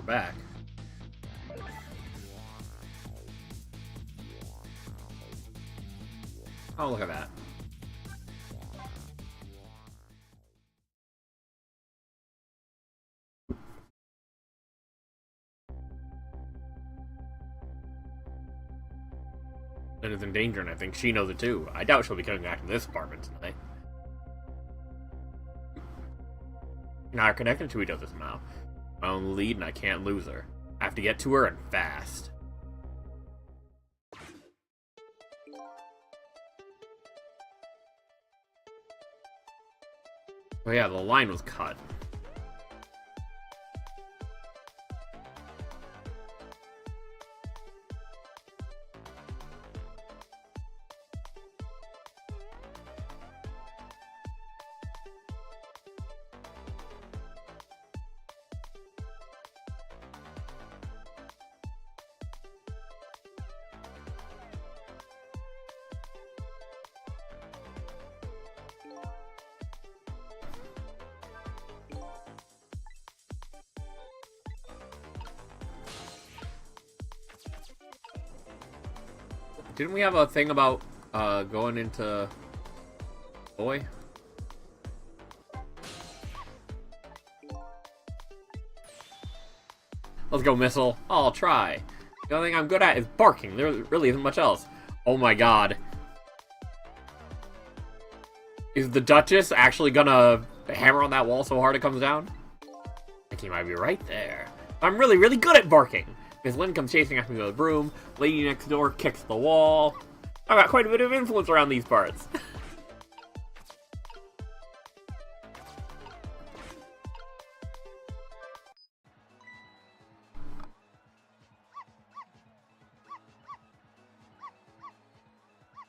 back. Oh, look at that. And is in danger, and I think she knows it too. I doubt she'll be coming back to this apartment tonight. Now, we're connected to each other somehow. My own lead, and I can't lose her. I have to get to her, and fast. Oh yeah, the line was cut. Didn't we have a thing about going into boy? Let's go, Missile. I'll try. The only thing I'm good at is barking. There really isn't much else. Oh my god. Is the Duchess actually gonna hammer on that wall so hard it comes down? I think he might be right there. I'm really, really good at barking. Miss Lynn comes chasing after me with a broom. Lady next door kicks the wall. I've got quite a bit of influence around these parts.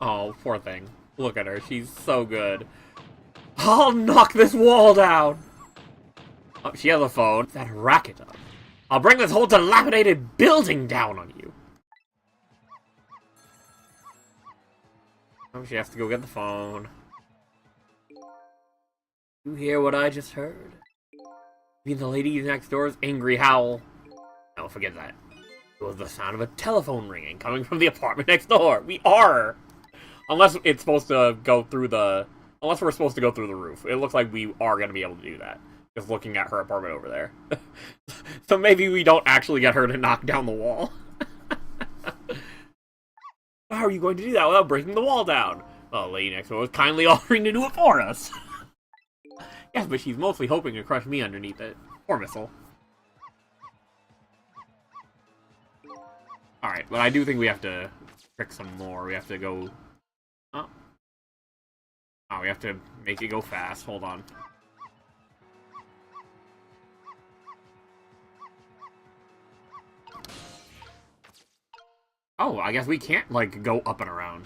Oh, poor thing. Look at her. She's so good. I'll knock this wall down! Oh, she has a phone. What's that racket up? I'll bring this whole dilapidated building down on you! Oh, she has to go get the phone. You hear what I just heard? You mean the lady next door's angry howl? No, forget that. It was the sound of a telephone ringing coming from the apartment next door. We are! Unless it's supposed to go through the... Unless we're supposed to go through the roof. It looks like we are going to be able to do that. Just looking at her apartment over there. So maybe we don't actually get her to knock down the wall. How are you going to do that without breaking the wall down? Well, the lady next door was kindly offering to do it for us. Yes, but she's mostly hoping to crush me underneath it. Poor Missile. Alright, but I do think we have to trick some more. We have to go... Oh. Oh, we have to make it go fast. Hold on. Oh, I guess we can't, like, go up and around.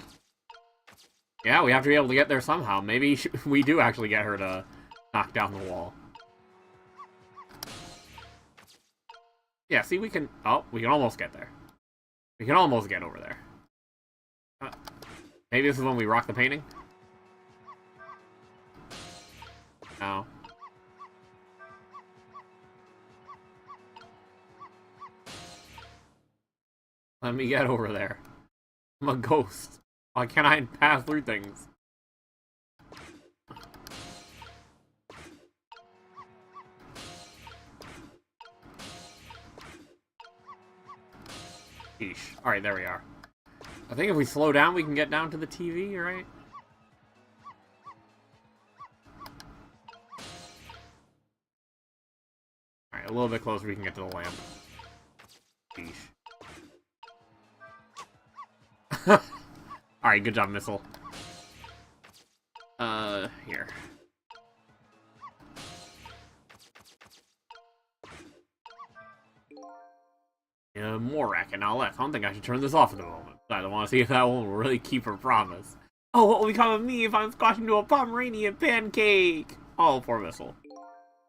Yeah, we have to be able to get there somehow. Maybe we do actually get her to knock down the wall. Yeah, see, we can... Oh, we can almost get there. We can almost get over there. Maybe this is when we rock the painting? No. Let me get over there. I'm a ghost. Why can't I pass through things? Sheesh. Alright, there we are. I think if we slow down, we can get down to the TV, right? Alright, a little bit closer, we can get to the lamp. Sheesh. Alright, good job, Missile. Here. More racket, now less. I don't think I should turn this off at the moment. I don't want to see if that one will really keep her promise. Oh, what will become of me if I'm squashed into a Pomeranian pancake? Oh, poor Missile. Is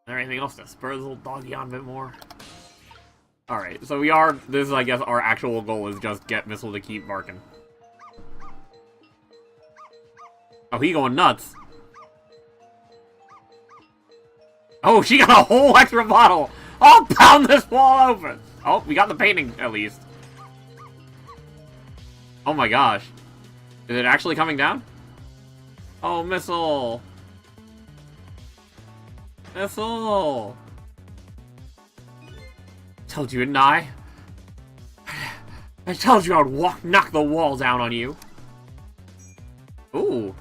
there anything else to spur this little doggy on a bit more? Alright, so this is, I guess, our actual goal is just get Missile to keep barking. Oh, he going nuts. Oh, she got a whole extra bottle. I'll pound this wall open! Oh, we got the painting, at least. Oh my gosh. Is it actually coming down? Oh, missile! Missile! Told you, didn't I? I told you I would knock the wall down on you. Ooh.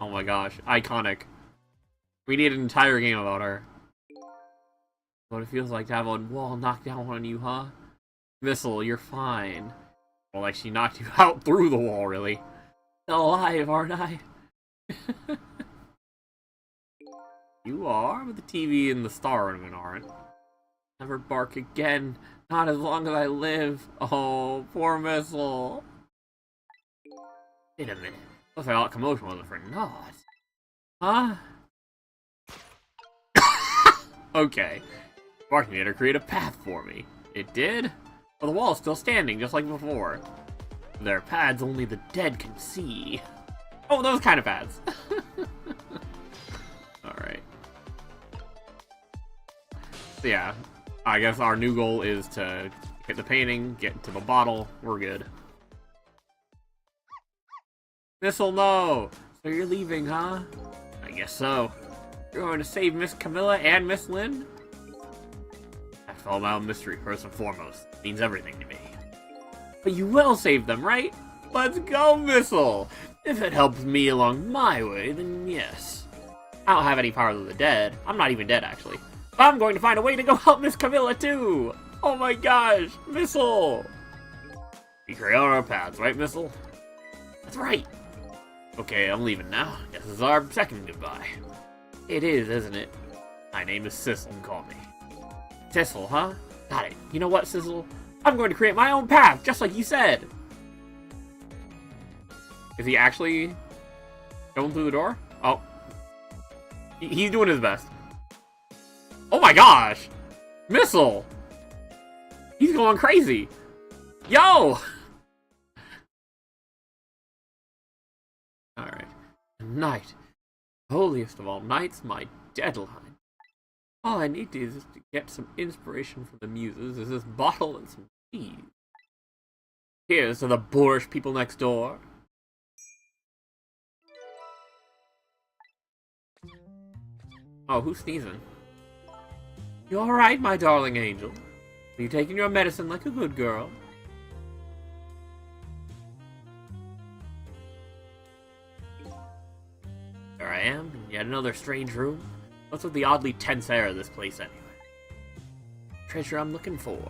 Oh my gosh, iconic. We need an entire game about her. What it feels like to have a wall knocked down on you, huh? Missile, you're fine. Well, like she knocked you out through the wall, really. Still alive, aren't I? You are, but the TV and the star ornament aren't. Never bark again. Not as long as I live. Oh, poor Missile. Wait a minute. Looks like all that commotion wasn't for naught. Huh? Okay. Barking made her create a path for me. It did? Well, the wall's still standing, just like before. There are paths only the dead can see. Oh, those kind of paths. Alright. So yeah, I guess our new goal is to hit the painting, get to the bottle, we're good. Missile, no! So you're leaving, huh? I guess so. You're going to save Miss Camilla and Miss Lynn? That's all about mystery, first and foremost. It means everything to me. But you will save them, right? Let's go, Missile! If it helps me along my way, then yes. I don't have any powers of the dead. I'm not even dead, actually. But I'm going to find a way to go help Miss Camilla, too! Oh my gosh! Missile! We create our paths, right, Missile? That's right! Okay, I'm leaving now. Guess this is our second goodbye. It is, isn't it? My name is Sissel, call me. Sissel, huh? Got it. You know what, Sissel? I'm going to create my own path, just like you said! Is he actually going through the door? Oh. He's doing his best. Oh my gosh! Missile! He's going crazy! Yo! Alright. Night. Holiest of all nights, my deadline. All I need is to get some inspiration from the muses is this bottle and some cheese. Here's to the boorish people next door. Oh, who's sneezing? You alright, my darling angel? Are you taking your medicine like a good girl? There I am, in yet another strange room. What's with the oddly tense air of this place, anyway? Treasure I'm looking for.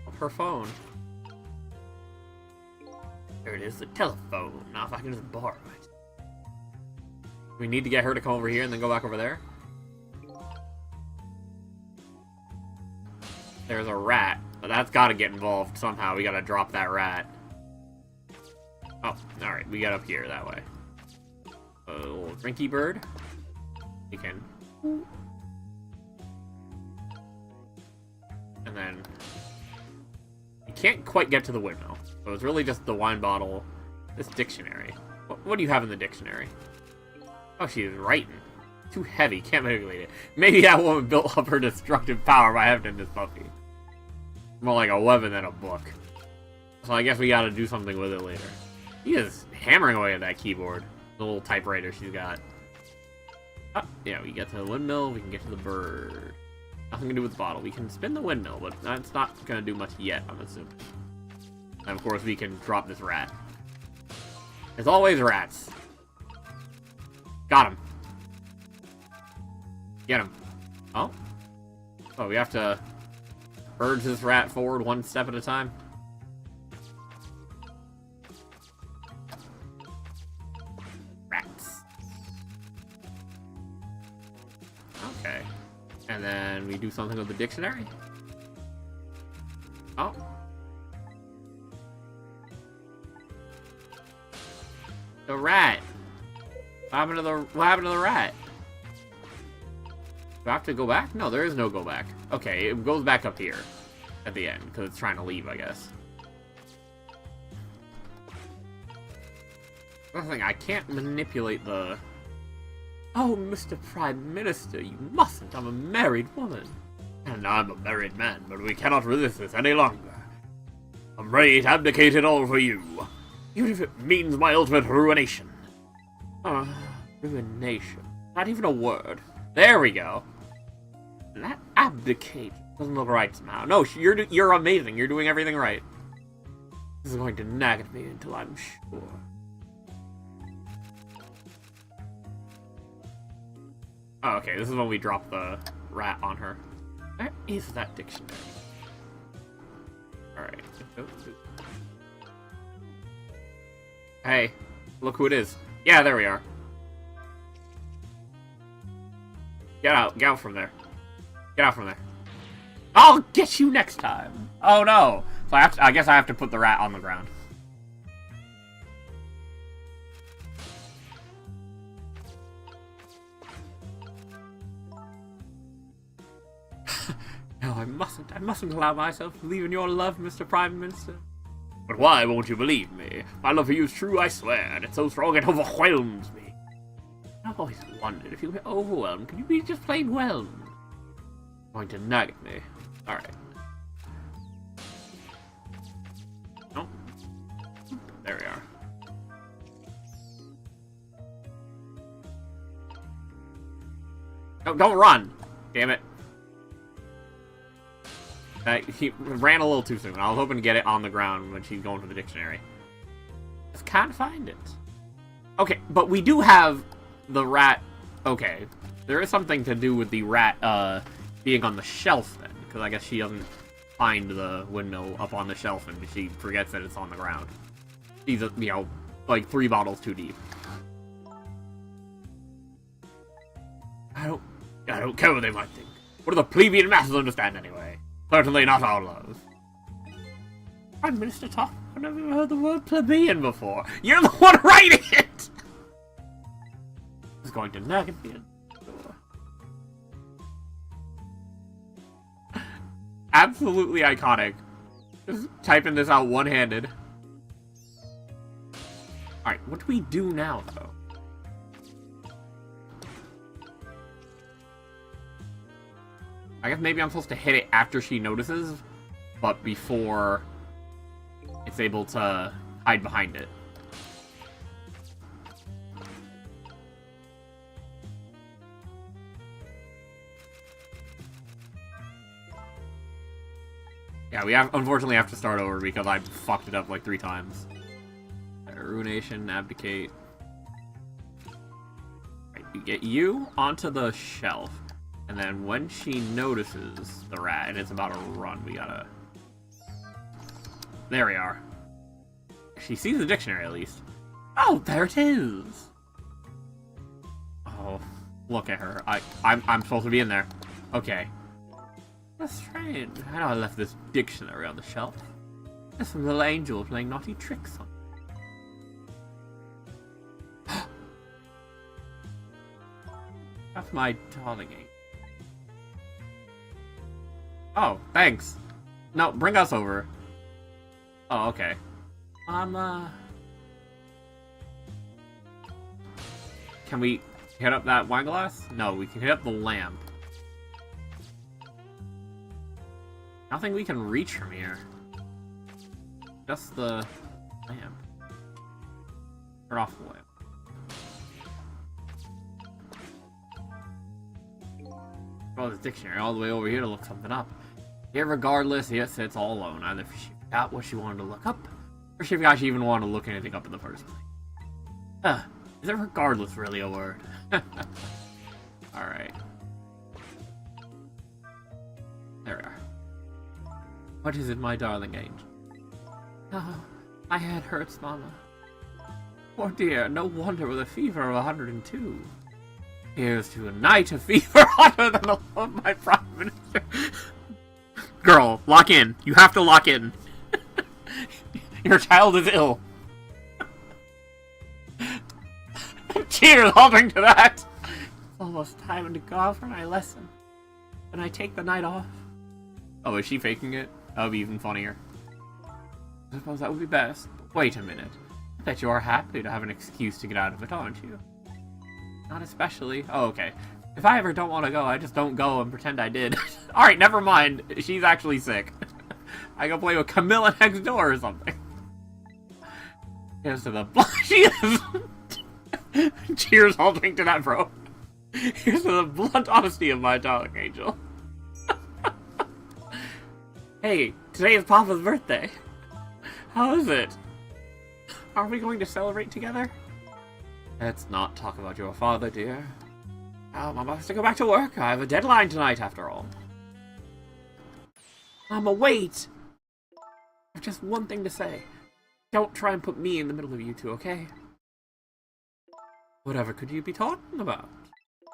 Oh, her phone. There it is, the telephone. Now if I can just borrow it. We need to get her to come over here and then go back over there. There's a rat. But that's gotta get involved somehow. We gotta drop that rat. Oh, alright. We got up here that way. A little drinky bird. We can. And then you can't quite get to the windmill. So it's really just the wine bottle. This dictionary. What do you have in the dictionary? Oh, she is writing. Too heavy, can't manipulate it. Maybe that woman built up her destructive power by having this puppy. More like a weapon than a book. So I guess we gotta do something with it later. He is hammering away at that keyboard. The little typewriter she's got. Oh, yeah, we get to the windmill, we can get to the bird. Nothing to do with the bottle. We can spin the windmill, but that's not gonna do much yet, I'm assuming. And of course we can drop this rat. There's always rats. Got him. Get him. Oh. Oh, we have to urge this rat forward one step at a time. Rats. Okay. And then we do something with the dictionary. Oh. The rat. What happened to the rat? Do I have to go back? No, there is no go back. Okay, it goes back up here at the end because it's trying to leave, I guess. That's the thing, I can't manipulate the Oh, Mr. Prime Minister, you mustn't. I'm a married woman. And I'm a married man, but we cannot resist this any longer. I'm ready to abdicate it all for you, even if it means my ultimate ruination. Ruination. Not even a word. There we go. That abdicate doesn't look right somehow. No, you're amazing. You're doing everything right. This is going to nag at me until I'm sure. Oh, okay, this is when we drop the rat on her. Where is that dictionary? Alright. Hey, look who it is. Yeah, there we are. Get out from there. Get out from there. I'll get you next time. Oh no. So I guess I have to put the rat on the ground. No, I mustn't allow myself to believe in your love, Mr. Prime Minister. But why won't you believe me? My love for you is true, I swear, and it's so strong it overwhelms me. I've always wondered if you were overwhelmed, could you be just plain whelmed? Going to nag at me. Alright. Nope. There we are. No, don't run! Damn it. He ran a little too soon. I was hoping to get it on the ground when she's going for the dictionary. Just can't find it. Okay, but we do have the rat. Okay, there is something to do with the rat being on the shelf then, because I guess she doesn't find the windmill up on the shelf and she forgets that it's on the ground. She's, you know, like 3 bottles too deep. I don't care what they might think. What do the plebeian masses understand anyway? Certainly not our love. Prime Minister Top, I've never heard the word plebeian before. You're the one writing it! It's going to nag at me. Absolutely iconic. Just typing this out one-handed. Alright, what do we do now, though? I guess maybe I'm supposed to hit it after she notices, but before it's able to hide behind it. Yeah, we unfortunately have to start over because I fucked it up like 3 times. Ruination, abdicate. Right, we get you onto the shelf. And then when she notices the rat and it's about to run, we gotta... There we are. She sees the dictionary at least. Oh, there it is! Oh, look at her. I'm supposed to be in there. Okay. That's strange. I know I left this dictionary on the shelf. There's some little angel playing naughty tricks on it. That's my darling angel. Oh, thanks. No, bring us over. Oh, okay. Can we hit up that wine glass? No, we can hit up the lamp. Nothing we can reach from here. Just the lamp. Turn off the lamp. Oh, the dictionary all the way over here to look something up. Irregardless, it sits all alone. Either she forgot what she wanted to look up, or she forgot she even wanted to look anything up in the first place. Is irregardless really a word? Alright. There we are. What is it, my darling angel? Oh, my head hurts, Mama. Poor dear, no wonder with a fever of 102. Here's to a night of fever hotter than the love of my Prime Minister. Girl, lock in. You have to lock in. Your child is ill. Cheers, holding to that. It's almost time to go out for my lesson. Can I take the night off? Oh, is she faking it? That would be even funnier. I suppose that would be best. But wait a minute. I bet you are happy to have an excuse to get out of it, aren't you? Not especially. Oh, okay. If I ever don't want to go, I just don't go and pretend I did. Alright, never mind. She's actually sick. I go play with Camilla next door or something. Here's to the... She is... Cheers, I'll drink to that, bro. Here's to the blunt honesty of my darling angel. Hey, today is Papa's birthday. How is it? Are we going to celebrate together? Let's not talk about your father, dear. Mama has to go back to work. I have a deadline tonight, after all. Mama, wait! I have just one thing to say. Don't try and put me in the middle of you two, okay? Whatever could you be talking about? You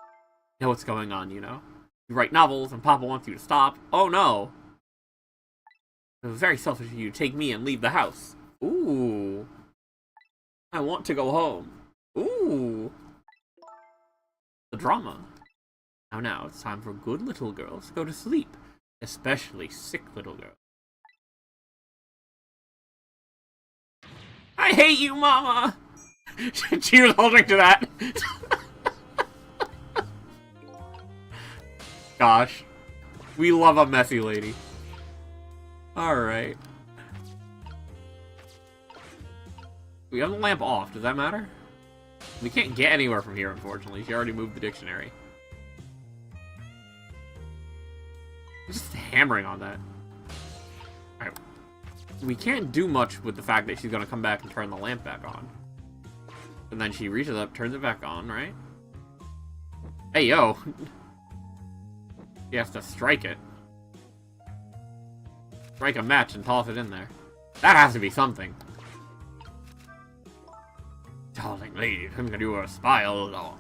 know what's going on, you know? You write novels, and Papa wants you to stop. Oh, no! It was very selfish of you to take me and leave the house. Ooh. I want to go home. Ooh. The drama. Now, it's time for good little girls to go to sleep. Especially sick little girls. I hate you, Mama! Cheers, I'll drink to that. Gosh. We love a messy lady. Alright. We have the lamp off, does that matter? We can't get anywhere from here, unfortunately. She already moved the dictionary. Just hammering on that. Alright. We can't do much with the fact that she's gonna come back and turn the lamp back on. And then she reaches up, turns it back on, right? Hey, yo! She has to strike it. Strike a match and toss it in there. That has to be something. Darling lady, I'm gonna do a spy all along.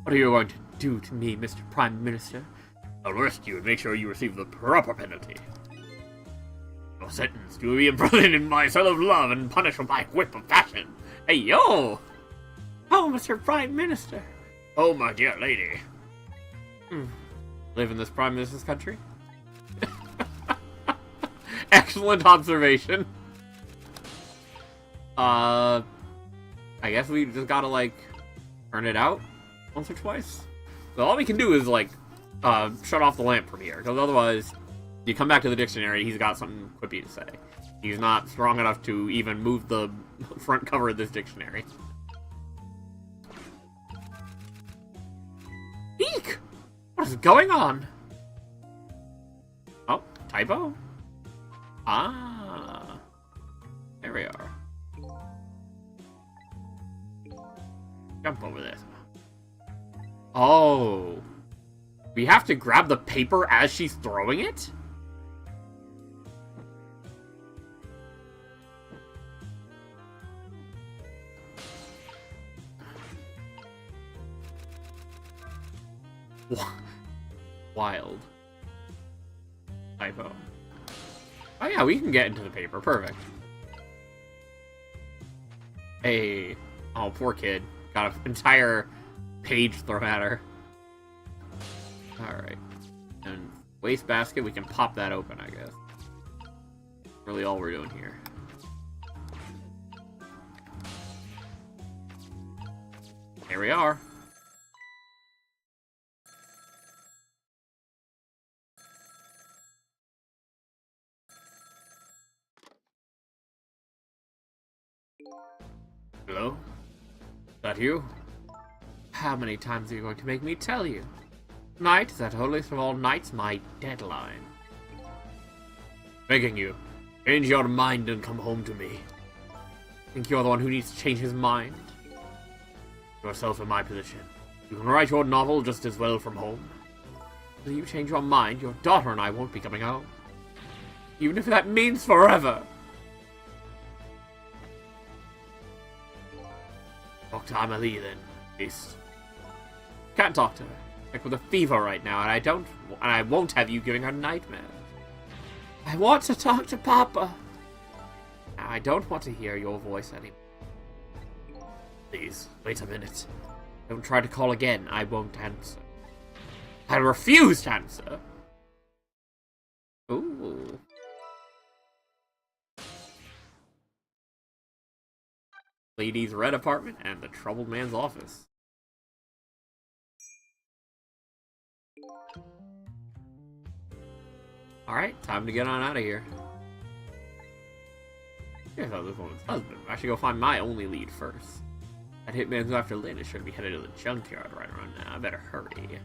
What are you going to do to me, Mr. Prime Minister? I'll arrest you and make sure you receive the proper penalty. Your sentence to be imprisoned in my cell of love and punished with my whip of passion. Hey, yo! Oh, Mr. Prime Minister. Oh, my dear lady. Live in this Prime Minister's country? Excellent observation. I guess we just gotta, like, turn it out once or twice. So all we can do is, like, shut off the lamp from here. Because otherwise, you come back to the dictionary, he's got something quippy to say. He's not strong enough to even move the front cover of this dictionary. Eek! What is going on? Oh, typo? Ah. There we are. Jump over this. Oh. We have to grab the paper as she's throwing it? Wild. Typo. Oh yeah, we can get into the paper. Perfect. Hey. Oh, poor kid. Got an entire page thrown at her. Alright. And wastebasket, we can pop that open, I guess. Really all we're doing here. Here we are. Hello? Is that you? How many times are you going to make me tell you? Tonight is that holiest of all nights, my deadline. Begging you, change your mind and come home to me. Think you're the one who needs to change his mind? Yourself in my position. You can write your novel just as well from home. If you change your mind, your daughter and I won't be coming home. Even if that means forever. Talk to Amelie then, please. Can't talk to her. Like with a fever right now, and I won't have you giving her nightmares. I want to talk to Papa. I don't want to hear your voice anymore. Please, wait a minute. Don't try to call again. I won't answer. I refuse to answer. Ooh. Lady's red apartment and the troubled man's office. Alright, time to get on out of here. Here's how this woman's husband. I should go find my only lead first. That hitman's after Lynn is sure to be headed to the junkyard right around now. I better hurry.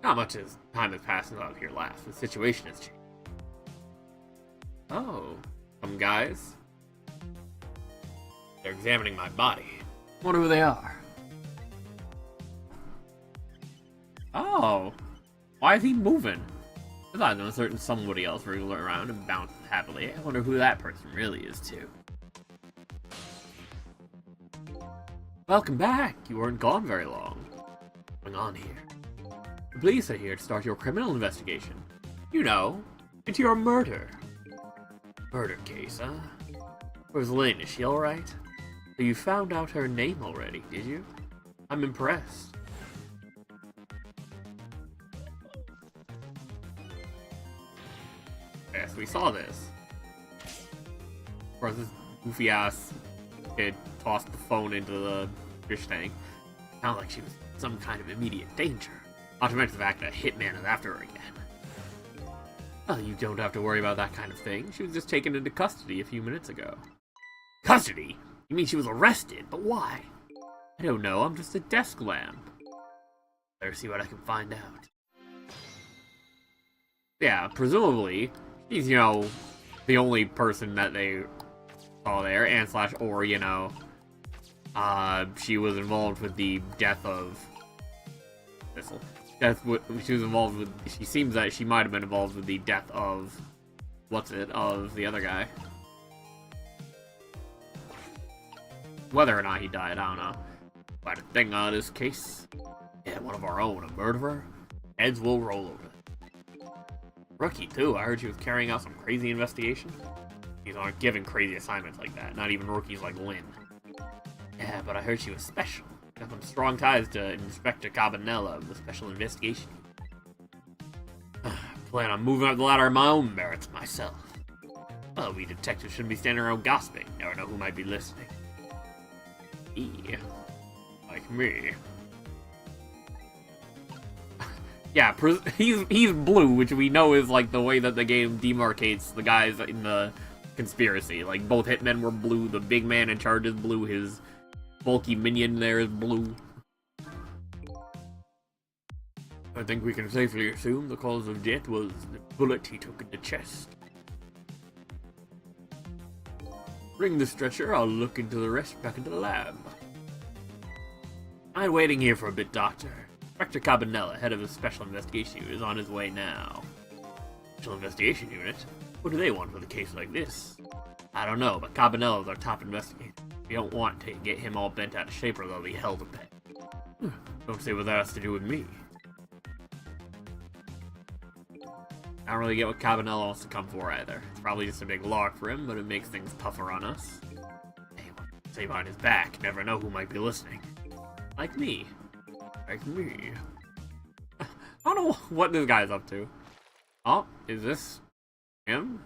Not much as time has passed since I was here last. The situation has changed. Oh, some guys. They're examining my body. Wonder who they are. Oh, why is he moving? I thought there was certain somebody else wriggling around and bouncing happily. I wonder who that person really is too. Welcome back. You weren't gone very long. What's going on here? The police are here to start your criminal investigation. You know, into your murder. Murder case, huh? Where's Lynn? Is she alright? So you found out her name already, did you? I'm impressed. Yes, we saw this. Of course, this goofy ass kid tossed the phone into the fish tank. Sounded like she was in some kind of immediate danger. Not to mention the fact that Hitman is after her again. Well, you don't have to worry about that kind of thing. She was just taken into custody a few minutes ago. Custody? You mean she was arrested? But why? I don't know. I'm just a desk lamp. Better see what I can find out. Yeah, presumably, she's, you know, the only person that they saw there, and slash, or, you know, she was involved with the death of Thistle. She was involved with. She seems that she might have been involved with the death of of the other guy. Whether or not he died, I don't know. But a thing on this case, yeah, one of our own, a murderer. Heads will roll over. Rookie too. I heard she was carrying out some crazy investigation. These aren't given crazy assignments like that. Not even rookies like Lynn. Yeah, but I heard she was special. Got some strong ties to Inspector Cabanella of the Special Investigation. Plan on moving up the ladder on my own merits myself. Well, we detectives shouldn't be standing around gossiping. Never know who might be listening. Like me. Yeah, he's blue, which we know is like the way that the game demarcates the guys in the conspiracy. Like, both hitmen were blue, the big man in charge is blue, his bulky minion there is blue. I think we can safely assume the cause of death was the bullet he took in the chest. Bring the stretcher, I'll look into the rest back into the lab. I'm waiting here for a bit, Doctor. Inspector Cabanella, head of the Special Investigation Unit, is on his way now. Special Investigation Unit? What do they want with a case like this? I don't know, but Cabanella is our top investigator. We don't want to get him all bent out of shape or they'll be hell to pay. Don't say what that has to do with me. I don't really get what Cabanella wants to come for either. It's probably just a big lark for him, but it makes things tougher on us. Hey, say behind his back, never know who might be listening. Like me. Like me. I don't know what this guy's up to. Oh, is this him?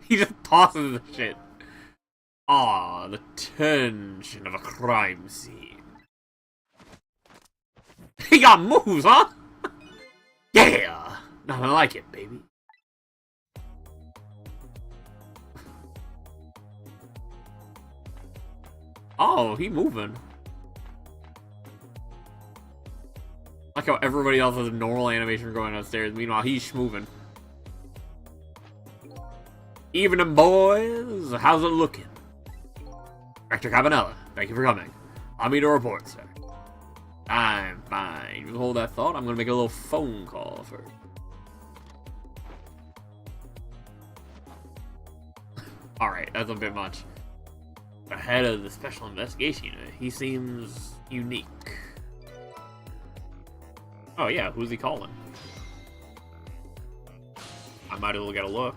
He just tosses the shit. Ah, the tension of a crime scene. He got moves, huh? Yeah! Nothing like it, baby. Oh, he moving. Like how everybody else has a normal animation going upstairs, meanwhile he's moving. Evening, boys. How's it looking? Inspector Cabanella, thank you for coming. I'll meet a report, sir. I'm fine. You hold that thought. I'm gonna make a little phone call first. Alright, that's a bit much. The head of the Special Investigation Unit. He seems unique. Oh yeah, who's he calling? I might as well get a look.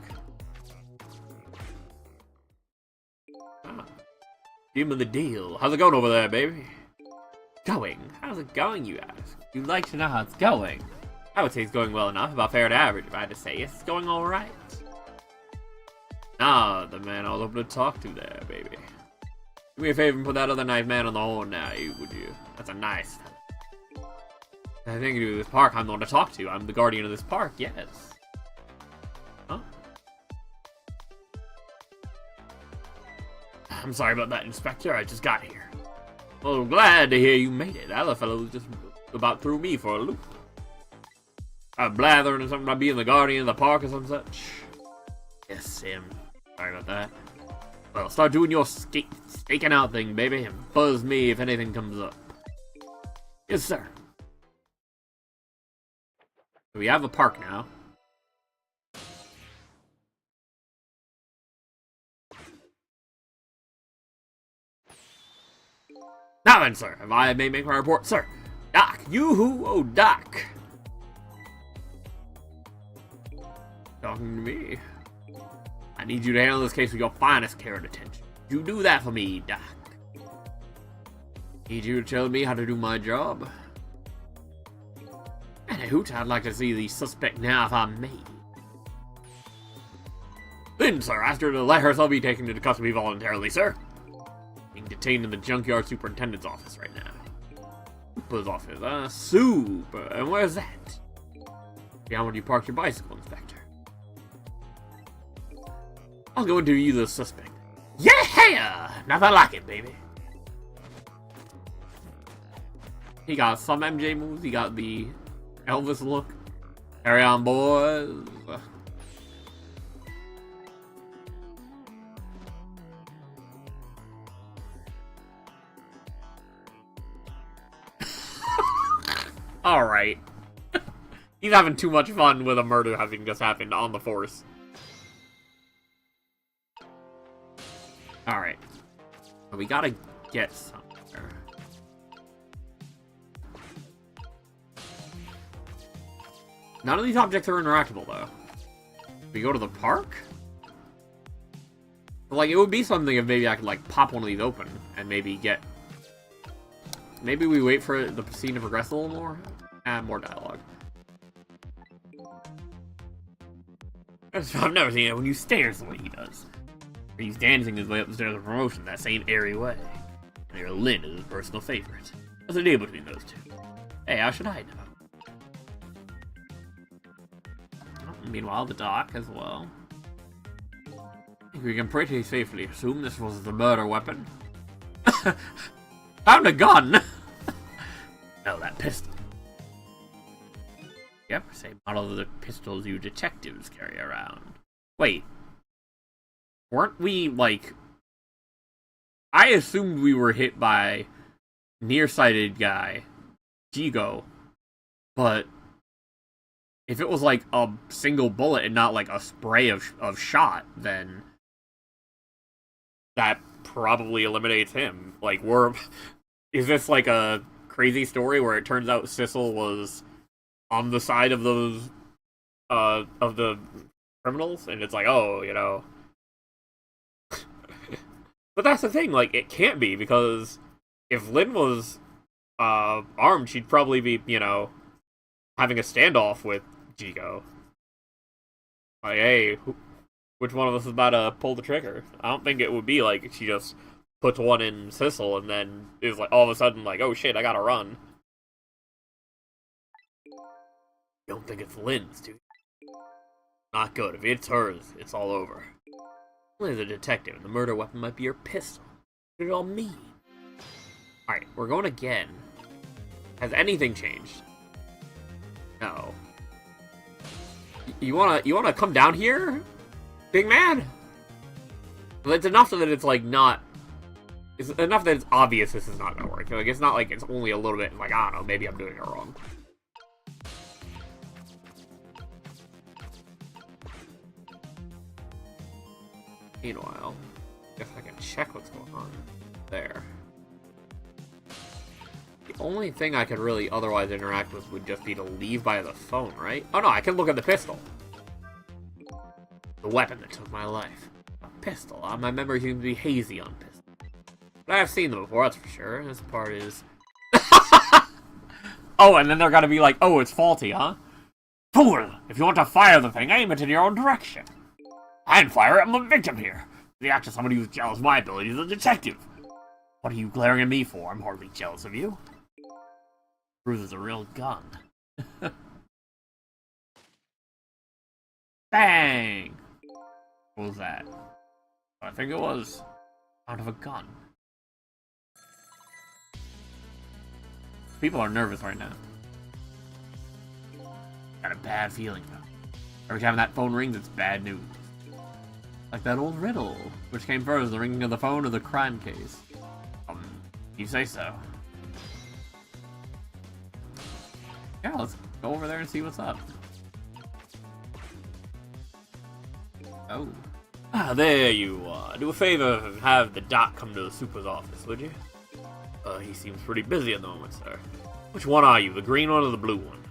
Ah. Give me the deal. How's it going over there, baby? Going? How's it going, you ask? You'd like to know how it's going. I would say it's going well enough, about fair and average, if I had to say. It's going alright. Ah, the man I was hoping to talk to there, baby. Do me a favor and put that other nice man on the horn now, would you? That's a nice fella. I think to do this park, I'm the one to talk to. I'm the guardian of this park, yes. Huh? I'm sorry about that, Inspector. I just got here. Well, glad to hear you made it. That other fellow just about threw me for a loop. I'm blathering or something about being the guardian of the park or some such. Yes, Sam. Sorry about that. Well, start doing your staking out thing, baby, and buzz me if anything comes up. Yes, sir. We have a park now. Now then, sir, if I may make my report, sir. Doc, you-hoo, oh, Doc. Talking to me. I need you to handle this case with your finest care and attention. You do that for me, Doc. Need you to tell me how to do my job. And a hoot, I'd like to see the suspect now if I may. Then, sir, after the let herself be taken into custody voluntarily, sir. Being detained in the junkyard superintendent's office right now. Super's office, super. And where's that? Down when you parked your bicycle, Inspector. I'll go interview the suspect. Yeah! Nothing like it, baby. He got some MJ moves. He got the Elvis look. Carry on, boys. Alright. He's having too much fun with a murder having just happened on the force. Alright. We gotta get somewhere. None of these objects are interactable, though. We go to the park? Like, it would be something if maybe I could, like, pop one of these open and maybe get... Maybe we wait for the scene to progress a little more? Add more dialogue. I've never seen it when you stares the way he does. Or he's dancing his way up the stairs of promotion that same airy way. And your Lynn is his personal favorite. What's the deal between those two? Hey, how should I know? Meanwhile, the doc as well. I think we can pretty safely assume this was the murder weapon. Found a gun! No, that pistol. Yep, same model of the pistols you detectives carry around. Wait. Weren't we, like... I assumed we were hit by nearsighted guy, Jigo, but if it was like a single bullet and not like a spray of shot, then that probably eliminates him. Like, is this like a crazy story where it turns out Sissel was on the side of those, of the criminals, and it's like, oh, you know. But that's the thing, like, it can't be, because if Lynn was, armed, she'd probably be, you know, having a standoff with Jigo. Like, hey, which one of us is about to pull the trigger? I don't think it would be like she just puts one in Sissel and then is like, all of a sudden, like, oh shit, I gotta run. You don't think it's Lynn's, dude? Not good. If it's hers, it's all over. Lynn's a detective, and the murder weapon might be your pistol. What does it all mean? Alright, we're going again. Has anything changed? No. You wanna come down here? Big man? Well, it's enough that it's like not... It's enough that it's obvious this is not gonna work. Like, it's not like it's only a little bit like, I don't know, maybe I'm doing it wrong. Meanwhile, guess I can check what's going on there. The only thing I could really otherwise interact with would just be to leave by the phone, right? Oh no, I can look at the pistol. The weapon that took my life. A pistol. My memory seems to be hazy on pistol. But I've seen them before, that's for sure. This part is... Oh, and then they're gonna be like, oh, it's faulty, huh? Fool! If you want to fire the thing, aim it in your own direction. I didn't fire it, I'm the victim here. The act of somebody who's jealous of my abilities as a detective. What are you glaring at me for? I'm hardly jealous of you. Bruce is a real gun. Bang! What was that? I think it was out of a gun. People are nervous right now. Got a bad feeling though. Every time that phone rings, it's bad news. Like that old riddle. Which came first, the ringing of the phone or the crime case? You say so. Yeah, let's go over there and see what's up. Oh. Ah, there you are. Do a favor and have the doc come to the super's office, would you? He seems pretty busy at the moment, sir. Which one are you, the green one or the blue one?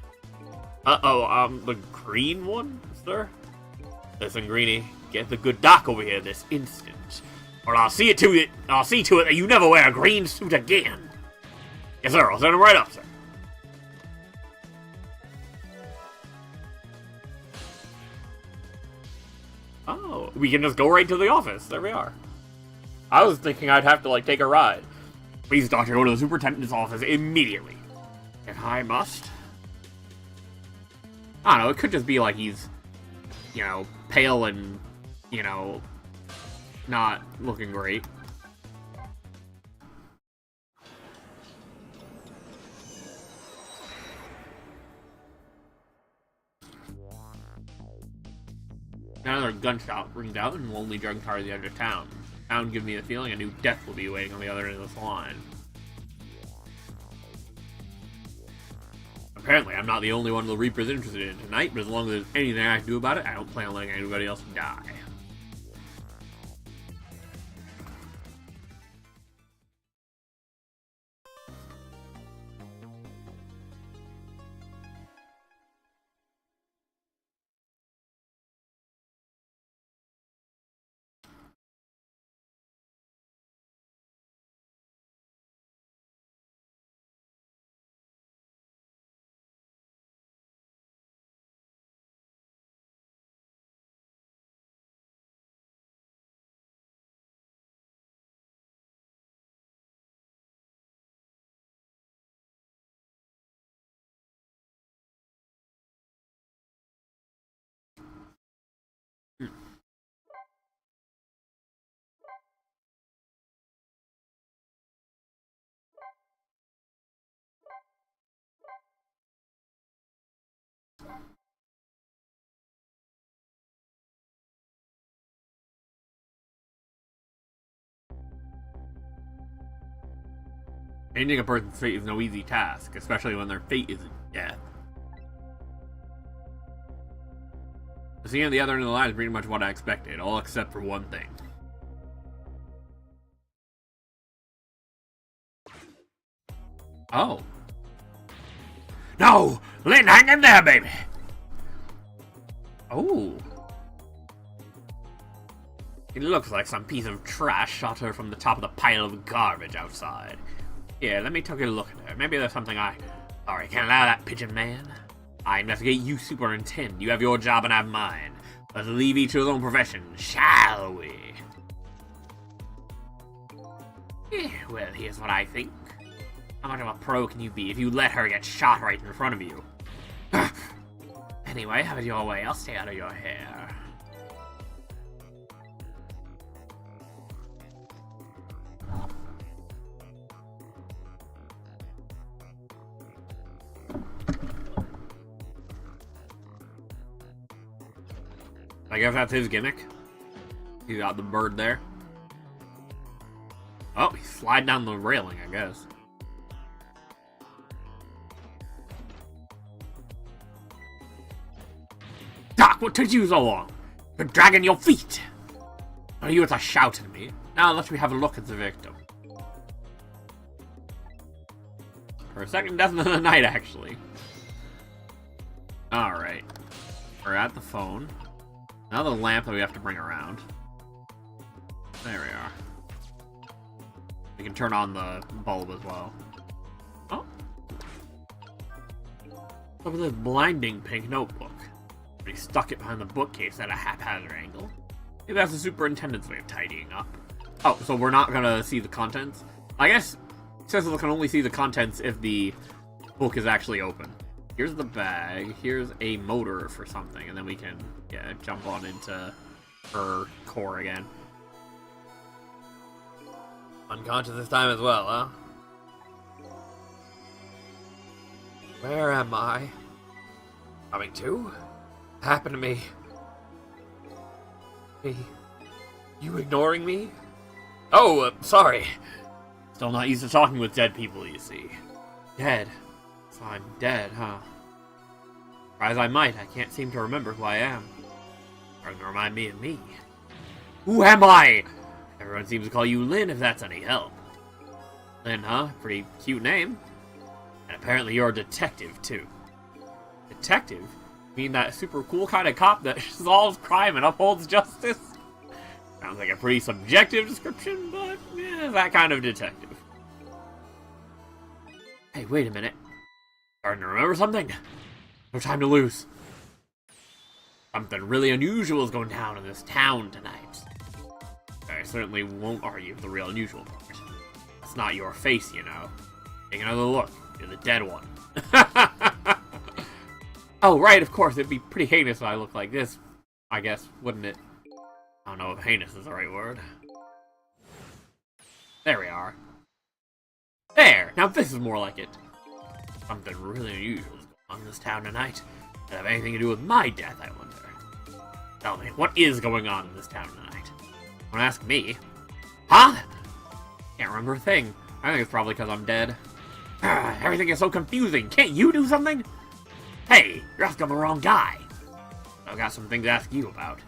The green one, sir? Listen, Greenie, get the good doc over here this instant, or I'll see to it that you never wear a green suit again. Yes, sir. I'll send him right up, sir. Oh, we can just go right to the office. There we are. I was thinking I'd have to, like, take a ride. Please, doctor, go to the superintendent's office immediately. If I must. I don't know, it could just be like he's, you know, pale and, you know, not looking great. Another gunshot rings out in lonely drug car at the edge of town. Sound gives me the feeling a new death will be waiting on the other end of this line. Apparently, I'm not the only one the Reaper's interested in tonight, but as long as there's anything I can do about it, I don't plan on letting anybody else die. Changing a person's fate is no easy task, especially when their fate isn't death. Seeing the other end of the line is pretty much what I expected, all except for one thing. Oh. No! Lynn, hang in there, baby! Oh. It looks like some piece of trash shot her from the top of the pile of garbage outside. Yeah, let me take a look at her. Maybe there's something Alright, can't allow that, pigeon man. I investigate you, superintend. You have your job and I have mine. Let's leave each to his own profession, shall we? Yeah, well, here's what I think. How much of a pro can you be if you let her get shot right in front of you? Anyway, have it your way. I'll stay out of your hair. I guess that's his gimmick. He got the bird there. Oh, he slid down the railing, I guess. Doc, what took you so long? You're dragging your feet! Are you to shout at me? Now let me have a look at the victim. For a second, death of the night, actually. Alright. We're at the phone. Now the lamp that we have to bring around. There we are. We can turn on the bulb as well. Oh. Look at this blinding pink notebook. He stuck it behind the bookcase at a haphazard angle. Maybe that's the superintendent's way of tidying up. Oh, so we're not gonna see the contents? I guess Cecil can only see the contents if the book is actually open. Here's the bag. Here's a motor for something, and then we can, yeah, jump on into her core again. Unconscious this time as well, huh? Where am I? Coming to? Happened to me. Me? You ignoring me? Oh, sorry. Still not used to talking with dead people, you see. Dead. So I'm dead, huh? Try as I might, I can't seem to remember who I am. Starting to remind me of me. Who am I? Everyone seems to call you Lynn if that's any help. Lynn, huh? Pretty cute name. And apparently you're a detective, too. Detective? You mean that super cool kind of cop that solves crime and upholds justice? Sounds like a pretty subjective description, but yeah, that kind of detective. Hey, wait a minute. Starting to remember something? No time to lose. Something really unusual is going down in this town tonight. I certainly won't argue with the real unusual part. That's not your face, you know. Take another look. You're the dead one. Oh, right, of course. It'd be pretty heinous if I looked like this, I guess, wouldn't it? I don't know if heinous is the right word. There we are. There! Now this is more like it. Something really unusual is going on in this town tonight. Does it have anything to do with my death, I wonder? Tell me, what is going on in this town tonight? Don't ask me. Huh? Can't remember a thing. I think it's probably because I'm dead. Everything is so confusing. Can't you do something? Hey, you're asking the wrong guy. I've got some things to ask you about.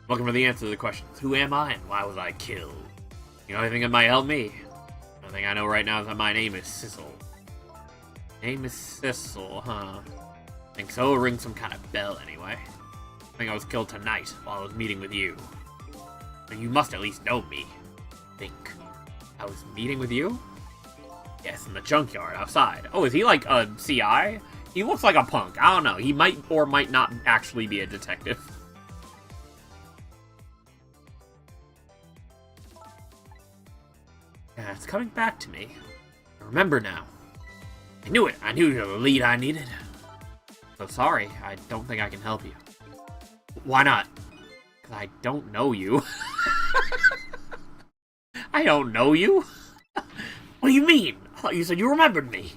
Looking for the answer to the questions. Who am I and why was I killed? You know anything that might help me? The only thing I know right now is that my name is Sissel. Name is Sissel, huh? Think so? Ring some kind of bell anyway. I think I was killed tonight while I was meeting with you. So you must at least know me. Think. I was meeting with you? Yes, in the junkyard outside. Oh, is he like a CI? He looks like a punk. I don't know. He might or might not actually be a detective. Yeah, it's coming back to me. I remember now. I knew it. I knew you were the lead I needed. So sorry. I don't think I can help you. Why not? Because I don't know you. I don't know you? What do you mean? I thought you said you remembered me.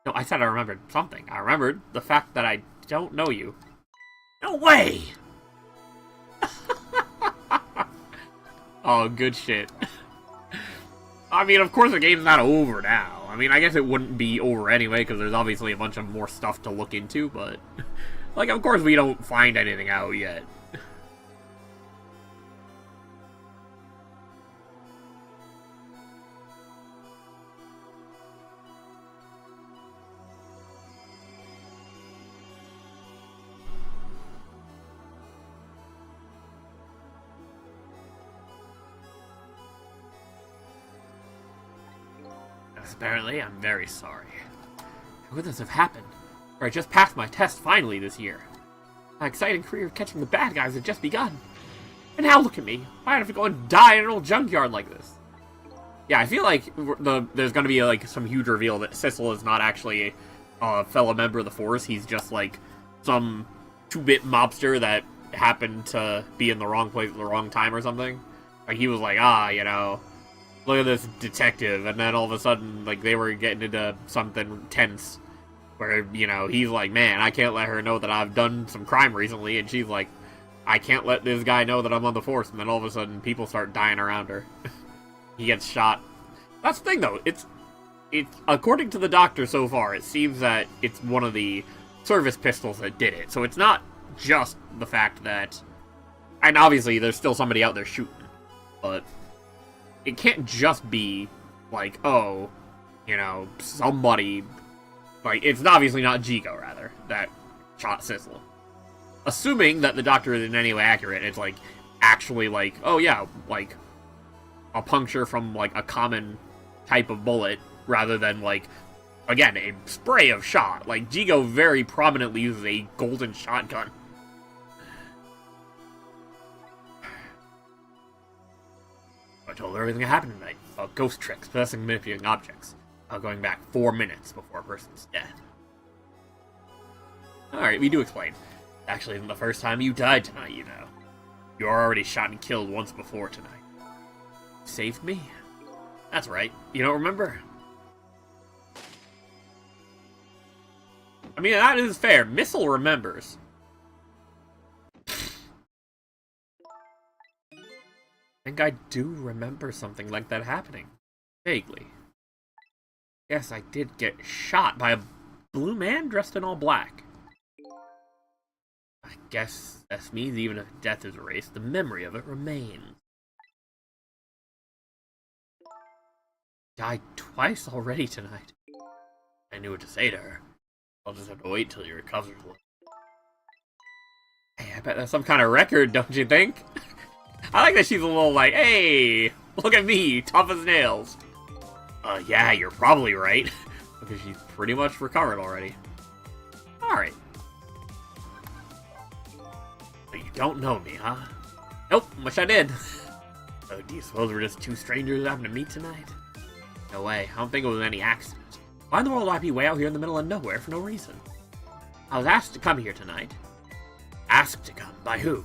No, I said I remembered something. I remembered the fact that I don't know you. No way! Oh, good shit. I mean, of course the game's not over now. I mean, I guess it wouldn't be over anyway, because there's obviously a bunch of more stuff to look into, but... like, of course we don't find anything out yet. Apparently, I'm very sorry. How could this have happened? Or I just passed my test finally this year. My exciting career of catching the bad guys had just begun. And now look at me. Why'd I have to go and die in an old junkyard like this? Yeah, I feel like there's gonna be like some huge reveal that Sissel is not actually a fellow member of the Force. He's just like some 2-bit mobster that happened to be in the wrong place at the wrong time or something. Like he was like, you know, look at this detective, and then all of a sudden, like, they were getting into something tense, where, you know, he's like, man, I can't let her know that I've done some crime recently, and she's like, I can't let this guy know that I'm on the Force, and then all of a sudden, people start dying around her. He gets shot. That's the thing, though, it's, according to the doctor so far, it seems that it's one of the service pistols that did it, so it's not just the fact that, and obviously, there's still somebody out there shooting, but it can't just be, like, oh, you know, somebody, like, it's obviously not Jigo, rather, that shot Sissel. Assuming that the doctor is in any way accurate, it's like, actually, like, oh yeah, like, a puncture from, like, a common type of bullet, rather than, like, again, a spray of shot. Like, Jigo very prominently uses a golden shotgun. I told her everything that happened tonight, about ghost tricks, possessing and manipulating objects, about going back 4 minutes before a person's death. Alright, we do explain. Actually, isn't the first time you died tonight, you know. You were already shot and killed once before tonight. You saved me? That's right. You don't remember? I mean, that is fair. Missile remembers. I think I do remember something like that happening. Vaguely. Yes, I did get shot by a blue man dressed in all black. I guess this means even if death is erased, the memory of it remains. Died twice already tonight. I knew what to say to her. I'll just have to wait till he recovers. Hey, I bet that's some kind of record, don't you think? I like that she's a little like, hey, look at me, tough as nails. Yeah, you're probably right. Because she's pretty much recovered already. Alright. But you don't know me, huh? Nope, wish I did. So do you suppose we're just two strangers who happen to meet tonight? No way, I don't think it was any accident. Why in the world would I be way out here in the middle of nowhere for no reason? I was asked to come here tonight. Asked to come? By who?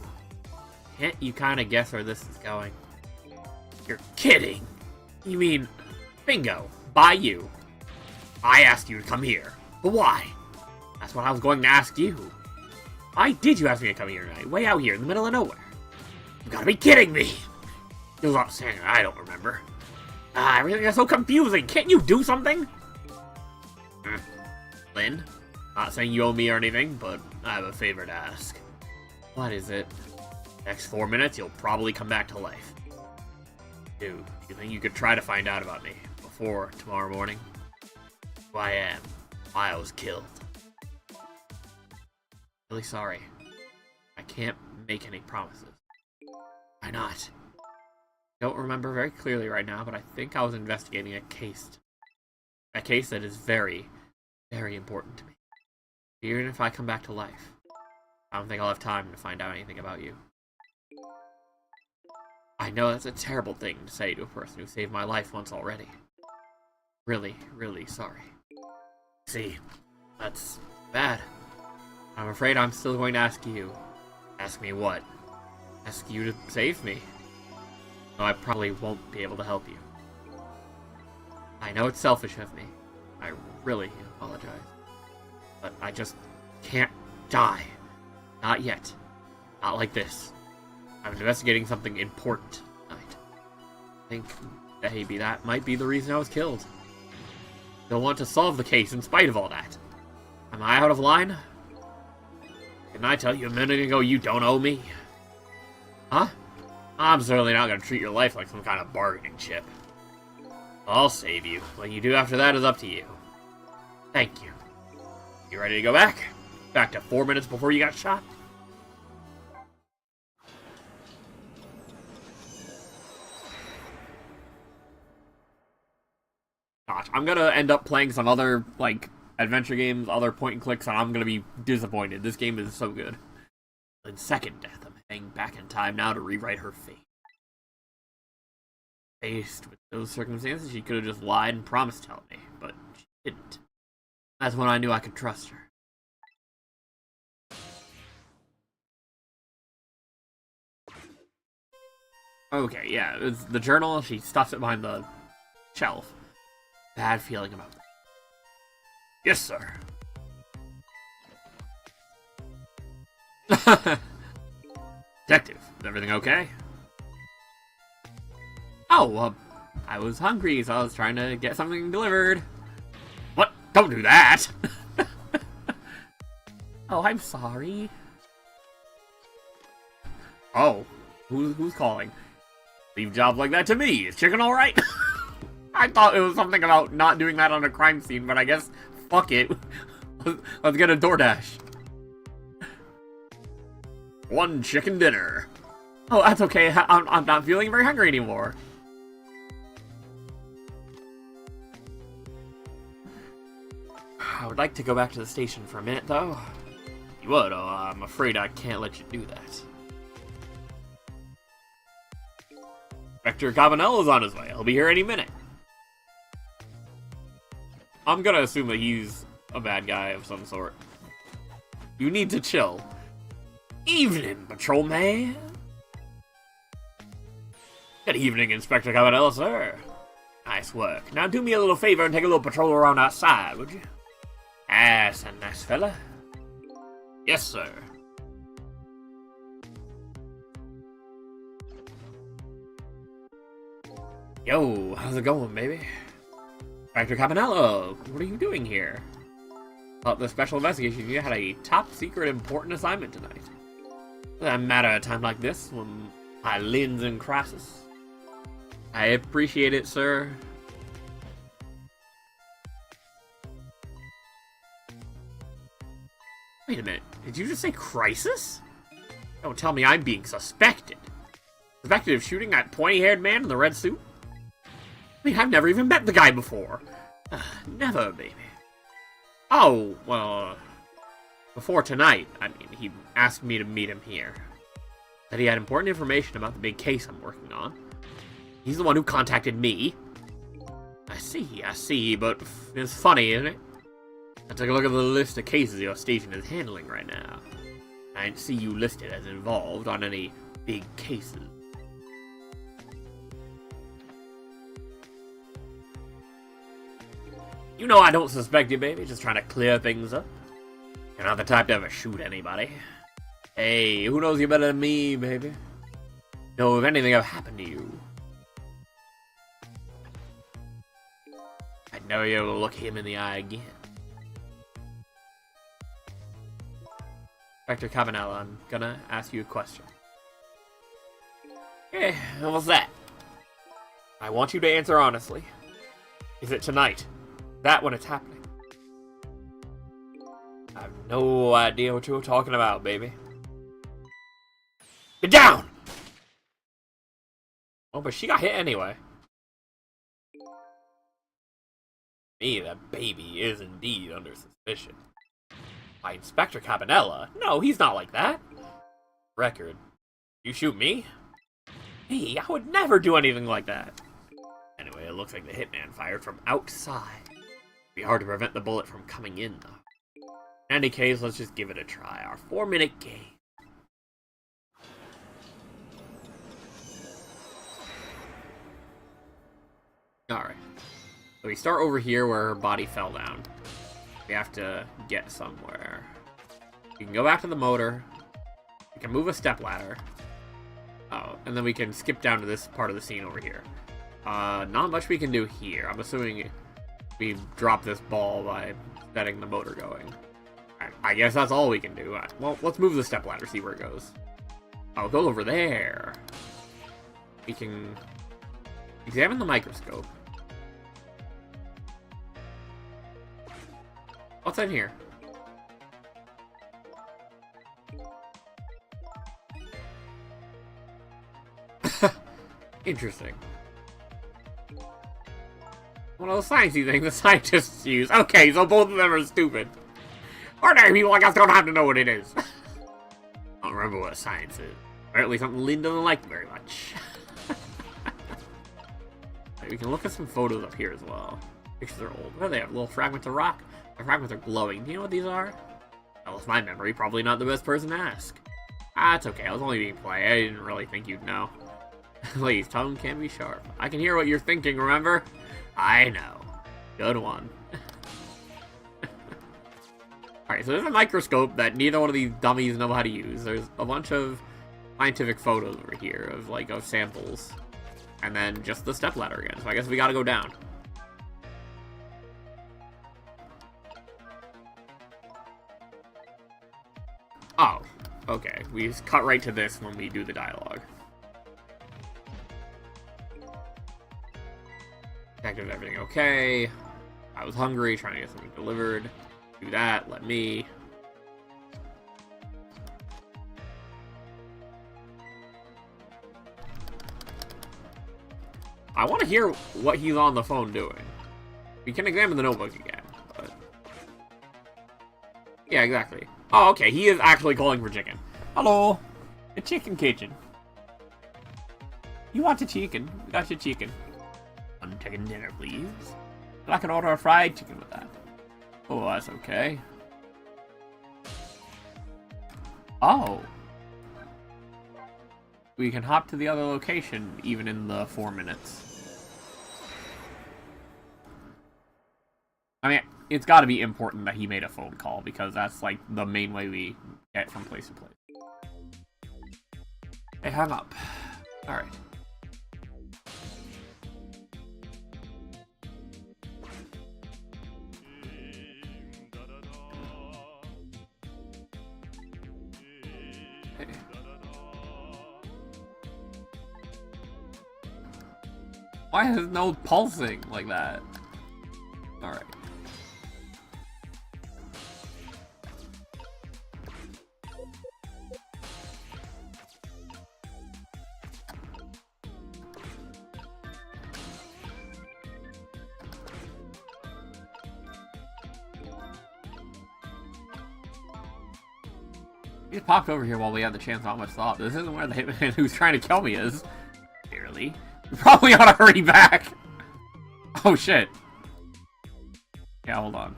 Can't you kind of guess where this is going? You're kidding! You mean... Bingo! By you. I asked you to come here. But why? That's what I was going to ask you. Why did you ask me to come here tonight? Way out here in the middle of nowhere. You gotta be kidding me! You was saying I don't remember. Everything is so confusing. Can't you do something? Lynn? Not saying you owe me or anything, but I have a favor to ask. What is it? Next 4 minutes, you'll probably come back to life. Dude, you think you could try to find out about me before tomorrow morning? Who I am, why I was killed. Really sorry. I can't make any promises. Why not? Don't remember very clearly right now, but I think I was investigating a case. A case that is very, very important to me. Even if I come back to life, I don't think I'll have time to find out anything about you. I know that's a terrible thing to say to a person who saved my life once already. Really, really sorry. See, that's bad. I'm afraid I'm still going to ask you. Ask me what? Ask you to save me. No, I probably won't be able to help you. I know it's selfish of me. I really apologize. But I just can't die. Not yet. Not like this. I'm investigating something important tonight. I think maybe that might be the reason I was killed. You'll want to solve the case in spite of all that. Am I out of line? Didn't I tell you a minute ago you don't owe me? Huh? I'm certainly not going to treat your life like some kind of bargaining chip. I'll save you. What you do after that is up to you. Thank you. You ready to go back? Back to 4 minutes before you got shot? Gosh, I'm gonna end up playing some other, like, adventure games, other point and clicks, and I'm gonna be disappointed. This game is so good. In second death, I'm heading back in time now to rewrite her fate. Faced with those circumstances, she could have just lied and promised to help me, but she didn't. That's when I knew I could trust her. Okay, yeah, it was the journal. She stuffs it behind the shelf. Bad feeling about that. Yes, sir. Detective, is everything okay? Oh, I was hungry, so I was trying to get something delivered. What? Don't do that! Oh, I'm sorry. Oh, who's calling? Leave jobs like that to me. Is chicken alright? I thought it was something about not doing that on a crime scene, but I guess, fuck it. Let's get a DoorDash. 1 chicken dinner. Oh, that's okay. I'm not feeling very hungry anymore. I would like to go back to the station for a minute, though. You would? Oh, I'm afraid I can't let you do that. Inspector Cabanella's on his way. He'll be here any minute. I'm gonna assume that he's a bad guy of some sort. You need to chill. Evening, patrolman. Good evening, Inspector Cabanella, sir. Nice work. Now do me a little favor and take a little patrol around outside, would you? That's a nice fella. Yes, sir. Yo, how's it going, baby? Inspector Cabanella, what are you doing here? Thought the special investigation you had a top secret important assignment tonight. A matter of a time like this, when my lynn's in crisis. I appreciate it, sir. Wait a minute, did you just say crisis? Don't tell me I'm being suspected. Suspected of shooting that pointy-haired man in the red suit? I mean, I've never even met the guy before. Never, baby. Oh, well, before tonight, I mean, he asked me to meet him here. That he had important information about the big case I'm working on. He's the one who contacted me. I see, but it's funny, isn't it? I took a look at the list of cases your station is handling right now. I didn't see you listed as involved on any big cases. You know I don't suspect you, baby. Just trying to clear things up. You're not the type to ever shoot anybody. Hey, who knows you better than me, baby? Know if anything ever happened to you. I'd never be able to look him in the eye again. Inspector Cabanella, I'm gonna ask you a question. Okay, what's that? I want you to answer honestly. Is it tonight? That when it's happening? I have no idea what you're talking about, baby. Get down! Oh, but she got hit anyway. Me, that baby is indeed under suspicion. By Inspector Cabanella? No, he's not like that. Record. You shoot me? Me? I would never do anything like that. Anyway, it looks like the hitman fired from outside. It'd be hard to prevent the bullet from coming in, though. In any case, let's just give it a try. Our 4-minute game. Alright. So we start over here where her body fell down. We have to get somewhere. We can go back to the motor. We can move a stepladder. Oh, and then we can skip down to this part of the scene over here. Not much we can do here. I'm assuming we drop this ball by setting the motor going. I guess that's all we can do. Well, let's move the stepladder, see where it goes. Oh, it goes over there. We can examine the microscope. What's in here? Interesting. One of those sciencey things the scientists use. Okay, so both of them are stupid. Ordinary people like us don't have to know what it is. I don't remember what science is. Apparently something Lynn doesn't like very much. Right, we can look at some photos up here as well. Pictures are old. What do they have? Little fragments of rock? The fragments are glowing. Do you know what these are? Well, with my memory, probably not the best person to ask. Ah, it's okay. I was only being polite. I didn't really think you'd know. Please, tongue can be sharp. I can hear what you're thinking, remember? I know. Good one. Alright, so there's a microscope that neither one of these dummies know how to use. There's a bunch of scientific photos over here of samples. And then just the stepladder again. So I guess we gotta go down. Oh, okay. We just cut right to this when we do the dialogue. Detective, everything okay? I was hungry, trying to get something delivered. Do that, let me. I want to hear what he's on the phone doing. We can examine the notebook again, but... Yeah, exactly. Oh, okay, he is actually calling for chicken. Hello, the chicken kitchen. You want a chicken? We got your chicken. One chicken dinner, please. I can order a fried chicken with that. Oh, that's okay. Oh. We can hop to the other location, even in the 4 minutes. I mean, it's got to be important that he made a phone call, because that's, like, the main way we get from place to place. Hey, hung up. Alright. Why is no pulsing like that? Alright. He just popped over here while we had the chance not much thought. This isn't where the hitman who's trying to kill me is. Clearly. We probably ought to hurry back. Oh shit. Yeah, hold on.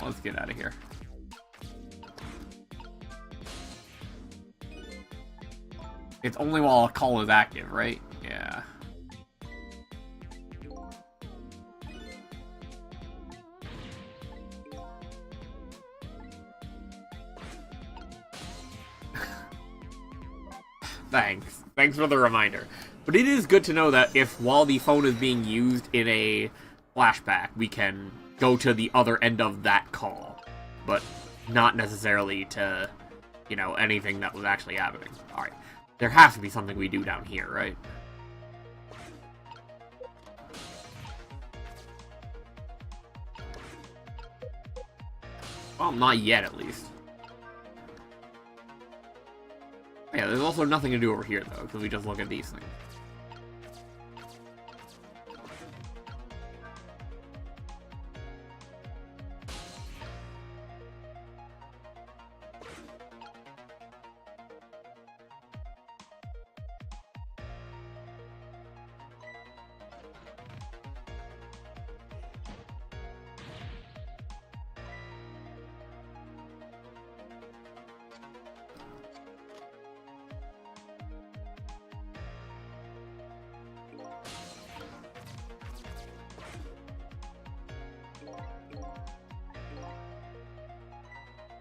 Let's get out of here. It's only while a call is active, right? Yeah. Thanks. Thanks for the reminder. But it is good to know that if, while the phone is being used in a flashback, we can go to the other end of that call. But not necessarily to, you know, anything that was actually happening. Alright. There has to be something we do down here, right? Well, not yet, at least. Yeah, there's also nothing to do over here, though, because we just look at these things.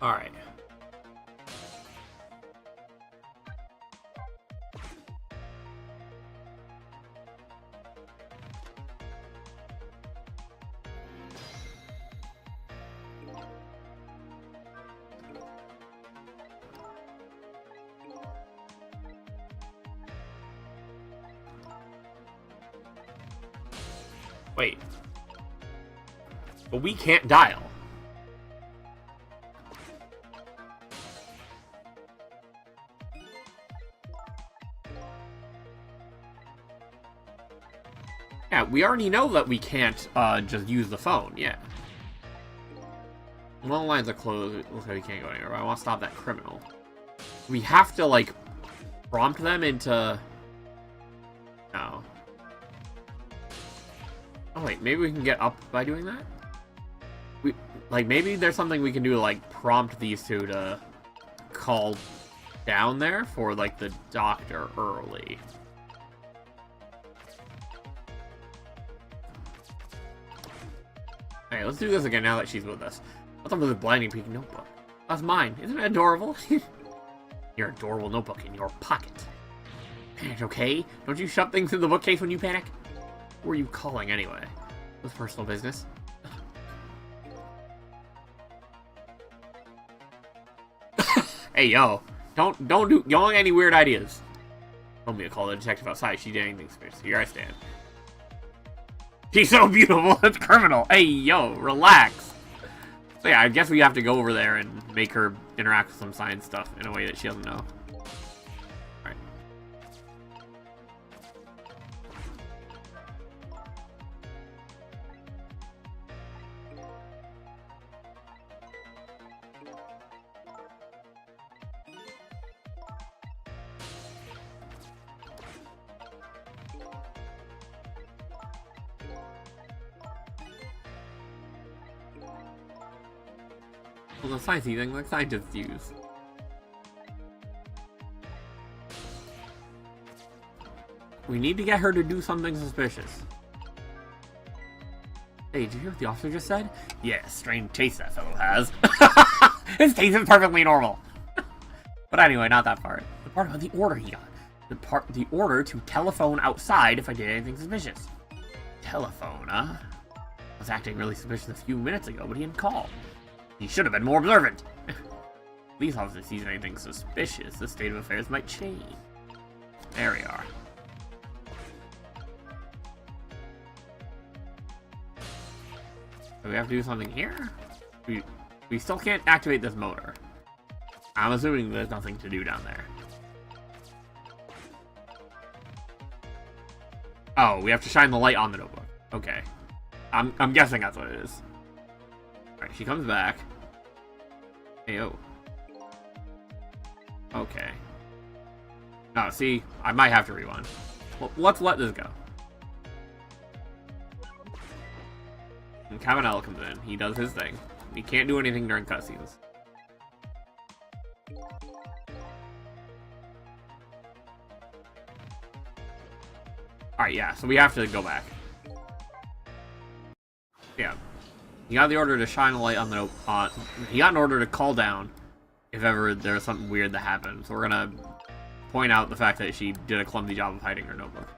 Alright. Wait. But we can't dial. Yeah, we already know that we can't just use the phone, yeah. One of the lines are closed. It looks like we can't go anywhere, but I want to stop that criminal. We have to, like, prompt them into... No. Oh, wait, maybe we can get up by doing that? Like, maybe there's something we can do to, like, prompt these two to call down there for, like, the doctor early. Alright, let's do this again now that she's with us. What's up with the blinding pink notebook? That's mine. Isn't it adorable? Your adorable notebook in your pocket. Panic, okay? Don't you shove things in the bookcase when you panic? Who are you calling anyway? With personal business? Hey, yo. Don't get any weird ideas. Told me to call the detective outside. She did anything special. Here I stand. She's so beautiful, it's criminal. Hey, yo, relax. So yeah, I guess we have to go over there and make her interact with some science stuff in a way that she doesn't know. Alright. Well, the sciencey thing like scientists use. We need to get her to do something suspicious. Hey, did you hear what the officer just said? Yeah, strange taste that fellow has. His taste is perfectly normal. But anyway, not that part. The part about the order he got. The order to telephone outside if I did anything suspicious. Telephone, huh? I was acting really suspicious a few minutes ago, but he didn't call. He should have been more observant. If these officers sees anything suspicious, the state of affairs might change. There we are. So we have to do something here? We still can't activate this motor. I'm assuming there's nothing to do down there. Oh, we have to shine the light on the notebook. Okay. I'm guessing that's what it is. Alright, she comes back. Hey, oh. Okay. Oh, see, I might have to rewind. Well, let's let this go. And Cabanella comes in. He does his thing. He can't do anything during cutscenes. Alright, yeah, so we have to go back. Yeah. He got the order to shine a light on the... he got an order to call down if ever there's something weird that happened. So we're gonna point out the fact that she did a clumsy job of hiding her notebook.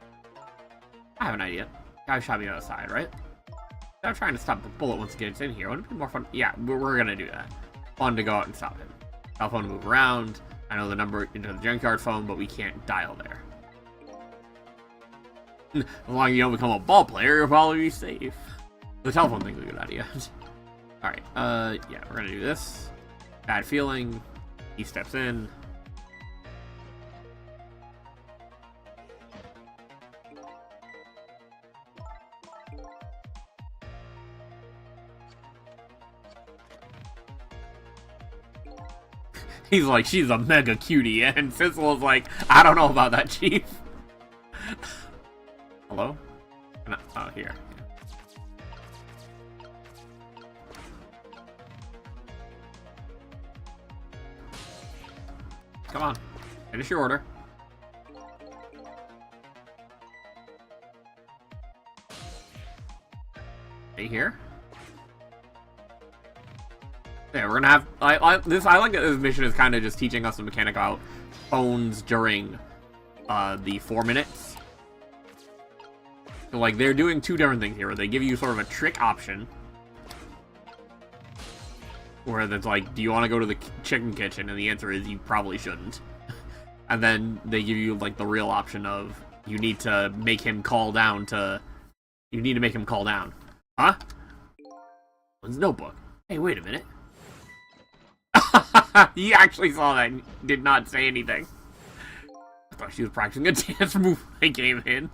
I have an idea. Guy shot me outside, right? I'm trying to stop the bullet once it gets in here. Wouldn't it be more fun? Yeah, we're gonna do that. Fun to go out and stop him. Cell phone to move around. I know the number into the junkyard phone, but we can't dial there. As long as you don't become a ball player, you'll probably be safe. The telephone thing's a good idea. Alright, yeah, we're gonna do this. Bad feeling. He steps in. He's like, she's a mega cutie, and Sissel's like, I don't know about that, chief. Hello? No, oh, here. Come on, finish your order. Stay here. Yeah, we're gonna have. I like that this mission is kind of just teaching us the mechanic about phones during the 4 minutes. So, like, they're doing two different things here. Where they give you sort of a trick option, where it's like, do you want to go to the chicken kitchen? And the answer is you probably shouldn't. And then they give you like the real option of you need to make him call down to. You need to make him call down, huh? His notebook. Hey, wait a minute. He actually saw that and did not say anything. I thought she was practicing a dance move when I came in.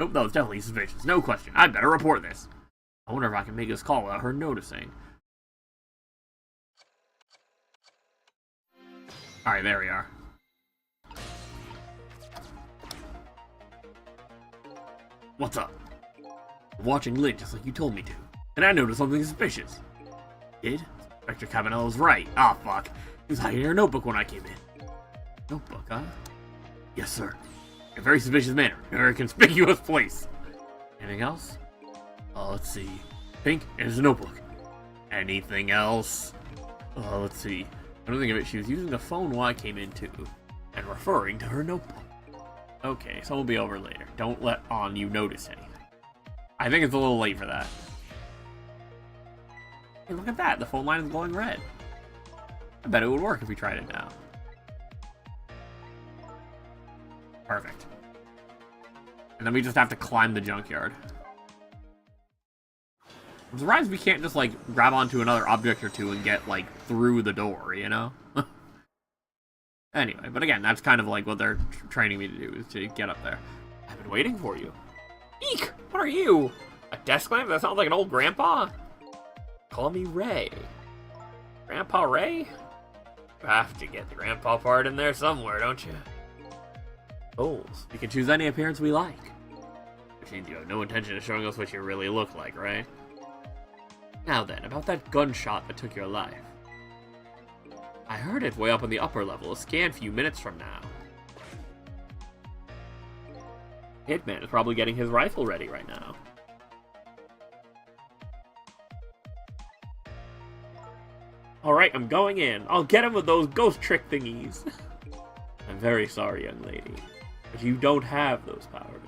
Nope, that was definitely suspicious. No question. I'd better report this. I wonder if I can make this call without her noticing. Alright, there we are. What's up? I'm watching Lynn just like you told me to. And I noticed something suspicious. Did? Inspector Cabanella was right. Ah, fuck. He was hiding her notebook when I came in. Notebook, huh? Yes, sir. In a very suspicious manner. In a very conspicuous place. Anything else? Let's see. Pink, and there's a notebook. Anything else? Let's see. I don't think of it. She was using the phone while I came in, too. And referring to her notebook. Okay, so we'll be over later. Don't let on you notice anything. I think it's a little late for that. Hey, look at that. The phone line is glowing red. I bet it would work if we tried it now. Perfect. And then we just have to climb the junkyard. I'm surprised we can't just, like, grab onto another object or two and get, like, through the door, you know? Anyway, but again, that's kind of like what they're training me to do, is to get up there. I've been waiting for you. Eek! What are you? A desk lamp? That sounds like an old grandpa. Call me Ray. Grandpa Ray? You have to get the grandpa part in there somewhere, don't you? Goals. We can choose any appearance we like. Which means you have no intention of showing us what you really look like, right? Now then, about that gunshot that took your life. I heard it way up in the upper level. A scan a few minutes from now. Hitman is probably getting his rifle ready right now. Alright, I'm going in. I'll get him with those ghost trick thingies. I'm very sorry, young lady, but you don't have those powers.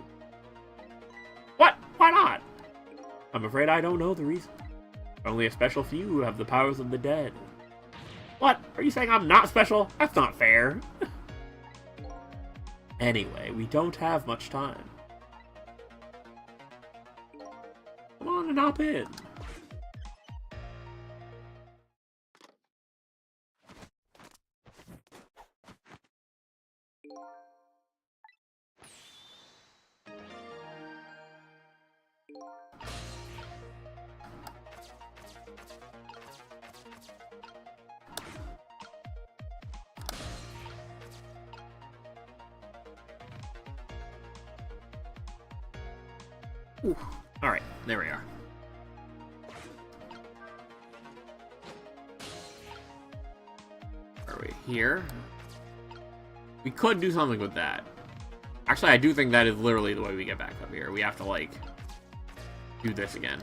What? Why not? I'm afraid I don't know the reason. Only a special few have the powers of the dead. What? Are you saying I'm not special? That's not fair. Anyway, we don't have much time. Come on and hop in. Alright, there we are. Are we here? We could do something with that. Actually, I do think that is literally the way we get back up here. We have to, like, do this again.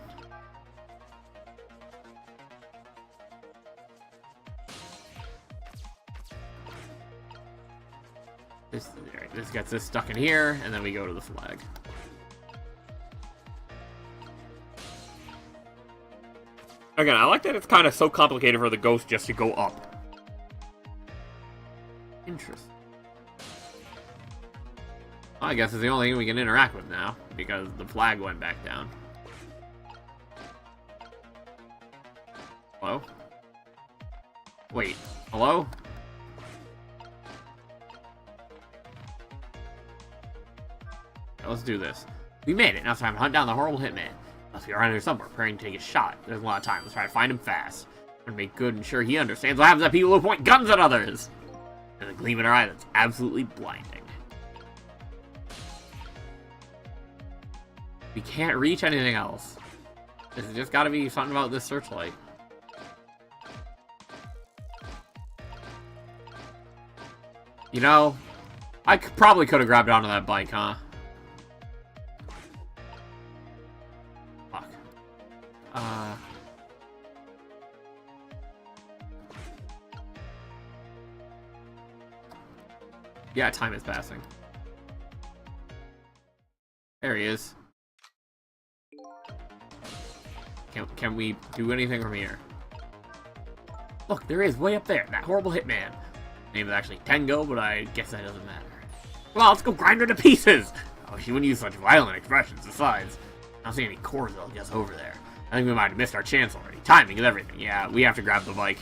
This gets this stuck in here, and then we go to the flag. Again, I like that it's kind of so complicated for the ghost just to go up. Interesting. Well, I guess it's the only thing we can interact with now, because the flag went back down. Hello? Wait, hello? Let's do this. We made it. Now it's time to hunt down the horrible hitman. Must be around here somewhere, preparing to take a shot. There's a lot of time. Let's try to find him fast. And make good and sure he understands what happens to people who point guns at others. And the gleam in her eye that's absolutely blinding. We can't reach anything else. There's just gotta be something about this searchlight. You know, I probably could have grabbed onto that bike, huh? Fuck. Yeah, time is passing. There he is. Can we do anything from here? Look, there is, way up there, that horrible hitman. Name is actually Tango, but I guess that doesn't matter. Well, let's go grind her to pieces! Oh, she wouldn't use such violent expressions. Besides, I don't see any Corzo just over there. I think we might have missed our chance already. Timing is everything. Yeah, we have to grab the bike.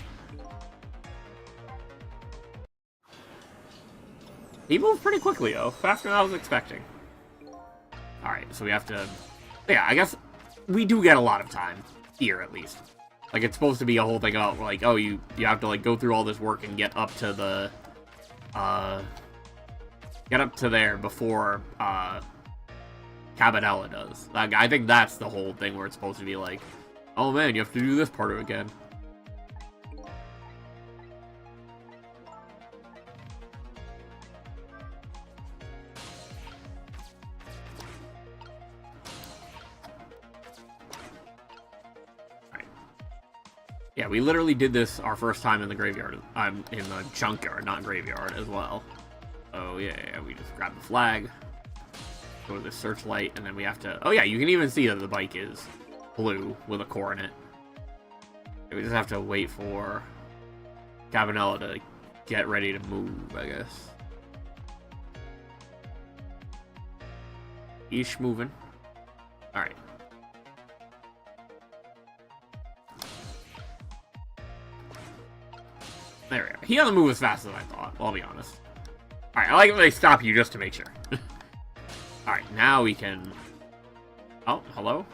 He moved pretty quickly, though. Faster than I was expecting. Alright, so we have to... Yeah, I guess we do get a lot of time. Here, at least. Like, it's supposed to be a whole thing about, like, oh, you have to, like, go through all this work and get up to the... Get up to there before, Cabanella does. Like, I think that's the whole thing where it's supposed to be like, oh man, you have to do this part again. Yeah, we literally did this our first time in the graveyard. I'm in the junkyard, not graveyard, as well. Oh, yeah, we just grab the flag, go to the searchlight, and then we have to... Oh, yeah, you can even see that the bike is blue with a core in it. We just have to wait for Cabanella to get ready to move, I guess. Each moving. Alright. There we go. He doesn't move as fast as I thought, well, I'll be honest. Alright, I like if they stop you just to make sure. Alright, now we can... Oh, hello?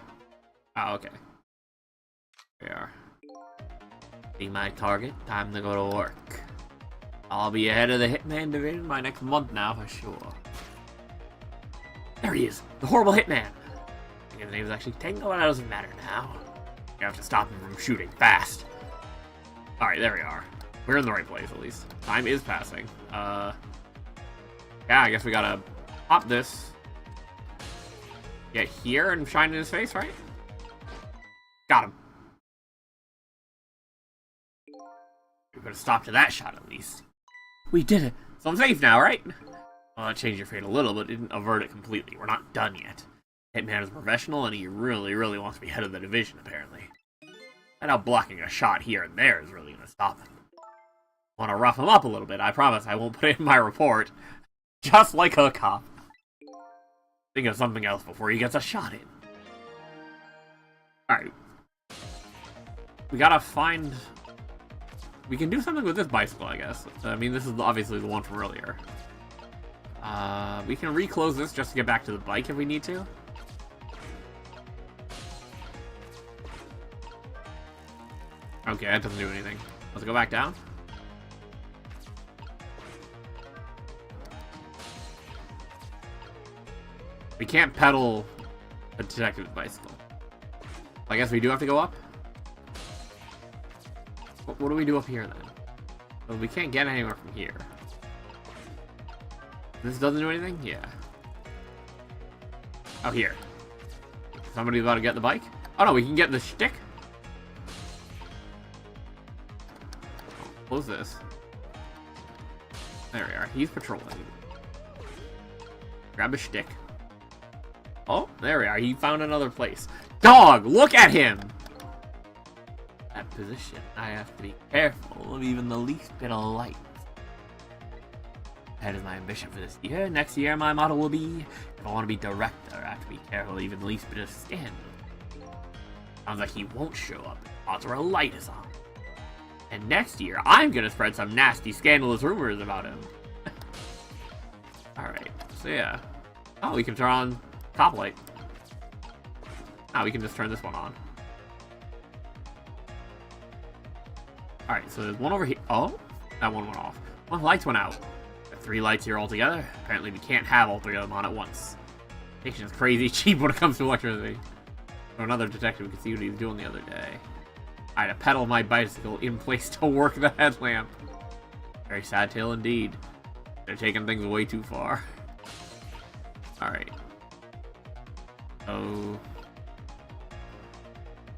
Oh, okay. There we are. Be my target. Time to go to work. I'll be ahead of the Hitman division by next month now, for sure. There he is! The horrible Hitman! I think his name is actually Tango, and that doesn't matter now. You have to stop him from shooting fast. Alright, there we are. We're in the right place, at least. Time is passing. Yeah, I guess we gotta pop this. Get here and shine in his face, right? Got him. We could have stopped to that shot, at least. We did it. So I'm safe now, right? Well, that changed your fate a little, but didn't avert it completely. We're not done yet. Hitman is a professional, and he really, really wants to be head of the division, apparently. And now blocking a shot here and there is really going to stop him. Want to rough him up a little bit. I promise I won't put it in my report. Just like a cop. Think of something else before he gets a shot in. Alright. We gotta find... We can do something with this bicycle, I guess. I mean, this is obviously the one from earlier. We can reclose this just to get back to the bike if we need to. Okay, that doesn't do anything. Let's go back down. We can't pedal a detective's bicycle. I guess we do have to go up? What do we do up here, then? Well, we can't get anywhere from here. This doesn't do anything? Yeah. Oh, here. Somebody's about to get the bike? Oh, no, we can get the stick? Oh, close this. There we are. He's patrolling. Grab a stick. Oh, there we are. He found another place. Dog, look at him! That position, I have to be careful of even the least bit of light. That is my ambition for this year. Next year, my motto will be, if I want to be director, I have to be careful of even the least bit of scandal. Sounds like he won't show up if spots where a light is on. And next year, I'm gonna spread some nasty, scandalous rumors about him. Alright, so yeah. Oh, we can turn on top light. Oh, we can just turn this one on. Alright, so there's one over here. Oh, that one went off. One lights went out. Got 3 lights here altogether. Apparently we can't have all 3 of them on at once. Station is crazy cheap when it comes to electricity. So another detective could see what he was doing the other day. I had to pedal my bicycle in place to work the headlamp. Very sad tale indeed. They're taking things way too far. Alright. Oh.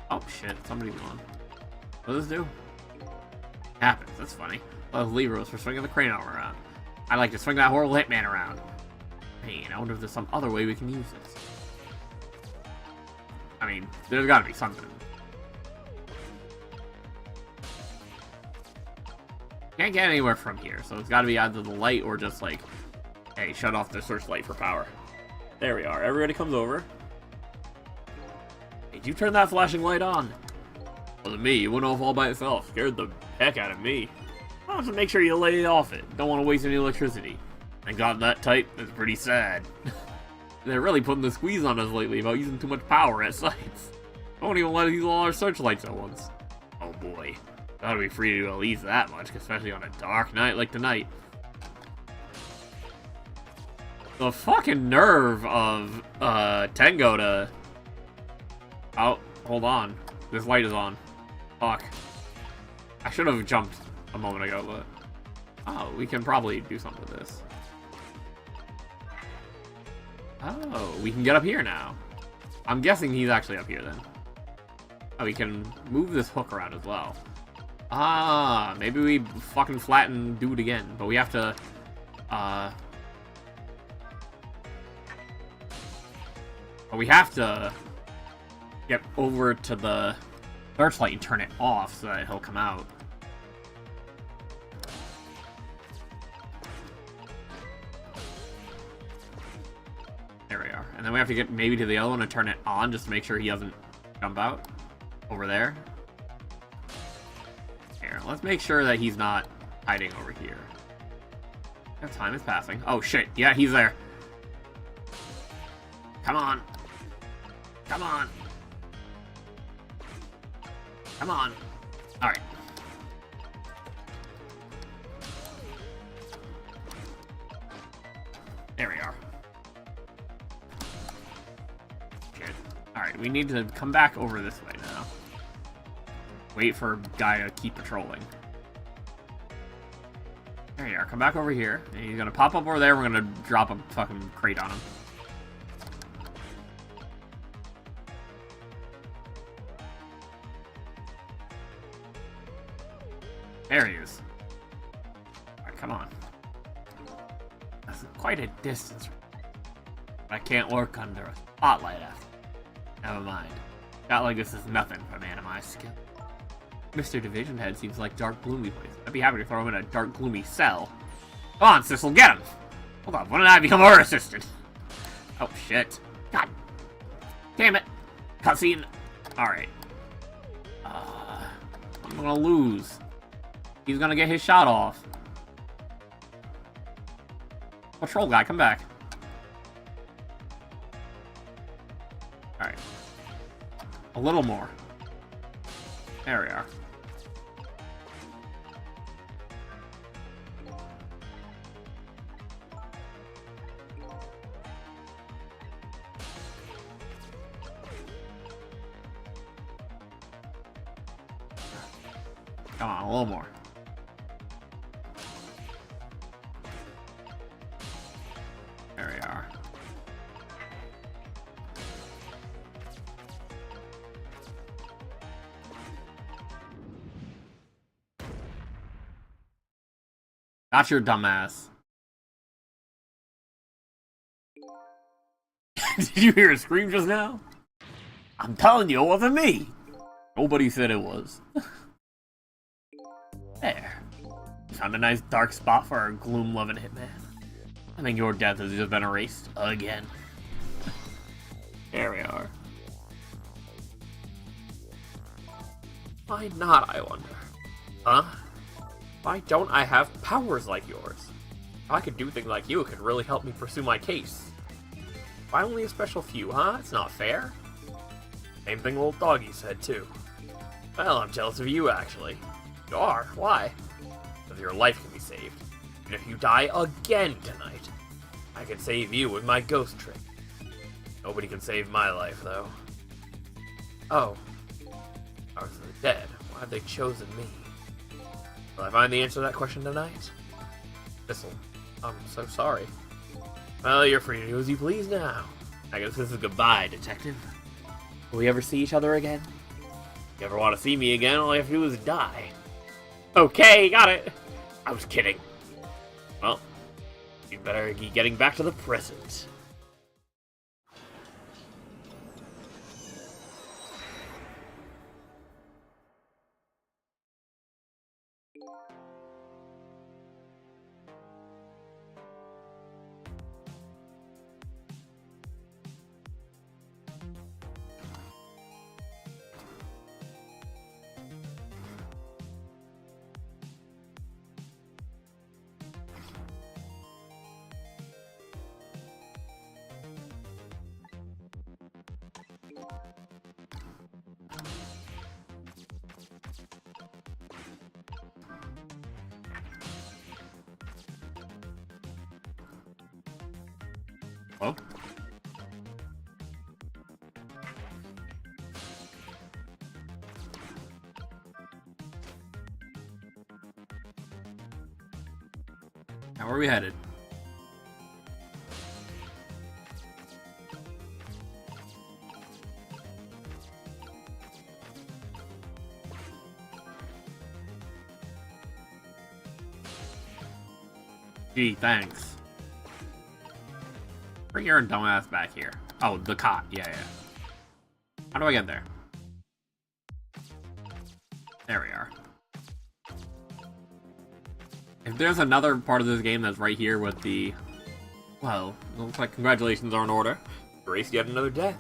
Oh shit, somebody's on. What does this do? Happens, that's funny. Love levers for swinging the crane arm around. I like to swing that horrible hitman around. Hey, I wonder if there's some other way we can use this. I mean, there's gotta be something. Can't get anywhere from here, so it's gotta be either the light or just like, hey, shut off the searchlight for power. There we are. Everybody comes over. Did you turn that flashing light on? Wasn't me. It went off all by itself. Scared the heck out of me. I'll have to make sure you lay off it. Don't want to waste any electricity. And got that tight. That's pretty sad. They're really putting the squeeze on us lately about using too much power at sites. I won't even let us use all our searchlights at once. Oh boy. Gotta be free to do at least that much, especially on a dark night like tonight. The fucking nerve of Tengo to... Oh, hold on. This light is on. Fuck. I should have jumped a moment ago, but... Oh, we can probably do something with this. Oh, we can get up here now. I'm guessing he's actually up here then. Oh, we can move this hook around as well. Ah, maybe we fucking flatten dude again, but we have to, but we have to get over to the searchlight and turn it off so that he'll come out. There we are. And then we have to get maybe to the other one and turn it on just to make sure he doesn't jump out over there. Here, let's make sure that he's not hiding over here. That time is passing. Oh shit, yeah, he's there. Come on. Come on. Come on. Alright. There we are. Shit. Alright, we need to come back over this way now. Wait for guy to keep patrolling. There you are. Come back over here. And he's gonna pop up over there. We're gonna drop a fucking crate on him. There he is. Alright, come on. That's quite a distance. I can't work under a spotlight after. Never mind. Not like this is nothing for a man of my skill. Mr. Division Head seems like dark, gloomy place. I'd be happy to throw him in a dark, gloomy cell. Come on, Sissel, get him! Hold on, when did I become her assistant? Oh, shit. God. Damn it. Cutscene. Alright. I'm gonna lose. He's gonna get his shot off. Patrol guy, come back. Alright. A little more. There we are. Come on, a little more. There we are. Not your dumbass. Did you hear a scream just now? I'm telling you, it wasn't me. Nobody said it was. There. Found a nice dark spot for our gloom-loving hitman. I think your death has just been erased again. There we are. Why not, I wonder? Huh? Why don't I have powers like yours? If I could do things like you, it could really help me pursue my case. Why only a special few, huh? It's not fair. Same thing old Doggy said, too. Well, I'm jealous of you, actually. You are? Why? Because your life can be saved. And if you die again tonight, I can save you with my ghost trick. Nobody can save my life, though. Oh. Powers of the dead. Why have they chosen me? Will I find the answer to that question tonight? Thistle. I'm so sorry. Well, you're free to do as you please now. I guess this is goodbye, detective. Will we ever see each other again? If you ever want to see me again, all you have to do is die. Okay, got it. I was kidding. Well, you'd better be getting back to the present. Oh. Now where are we headed? Gee, thanks. Bring your dumbass back here. Oh, the cot. Yeah. How do I get there? There we are. If there's another part of this game that's right here with the... Well, it looks like congratulations are in order. Erased yet another death.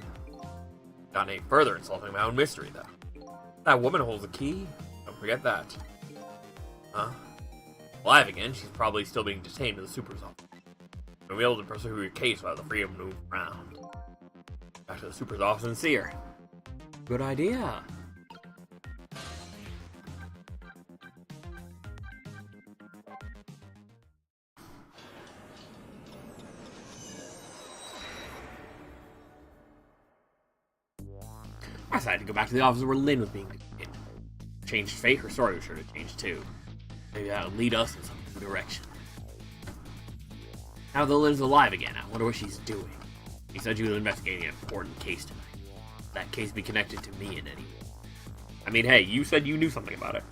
Got any further in solving my own mystery, though. That woman holds a key. Don't forget that. Huh? Alive again, she's probably still being detained in the super's office. You'll be able to pursue your case without the freedom to move around. Back to the super's office and see her. Good idea. I decided to go back to the office where Lynn was being detained. Changed fate, her story was sure to change too. Maybe that would lead us in some new direction. Now the Lynn's alive again. I wonder what she's doing. She said she was investigating an important case tonight. Could that case be connected to me in any way? I mean, hey, you said you knew something about it.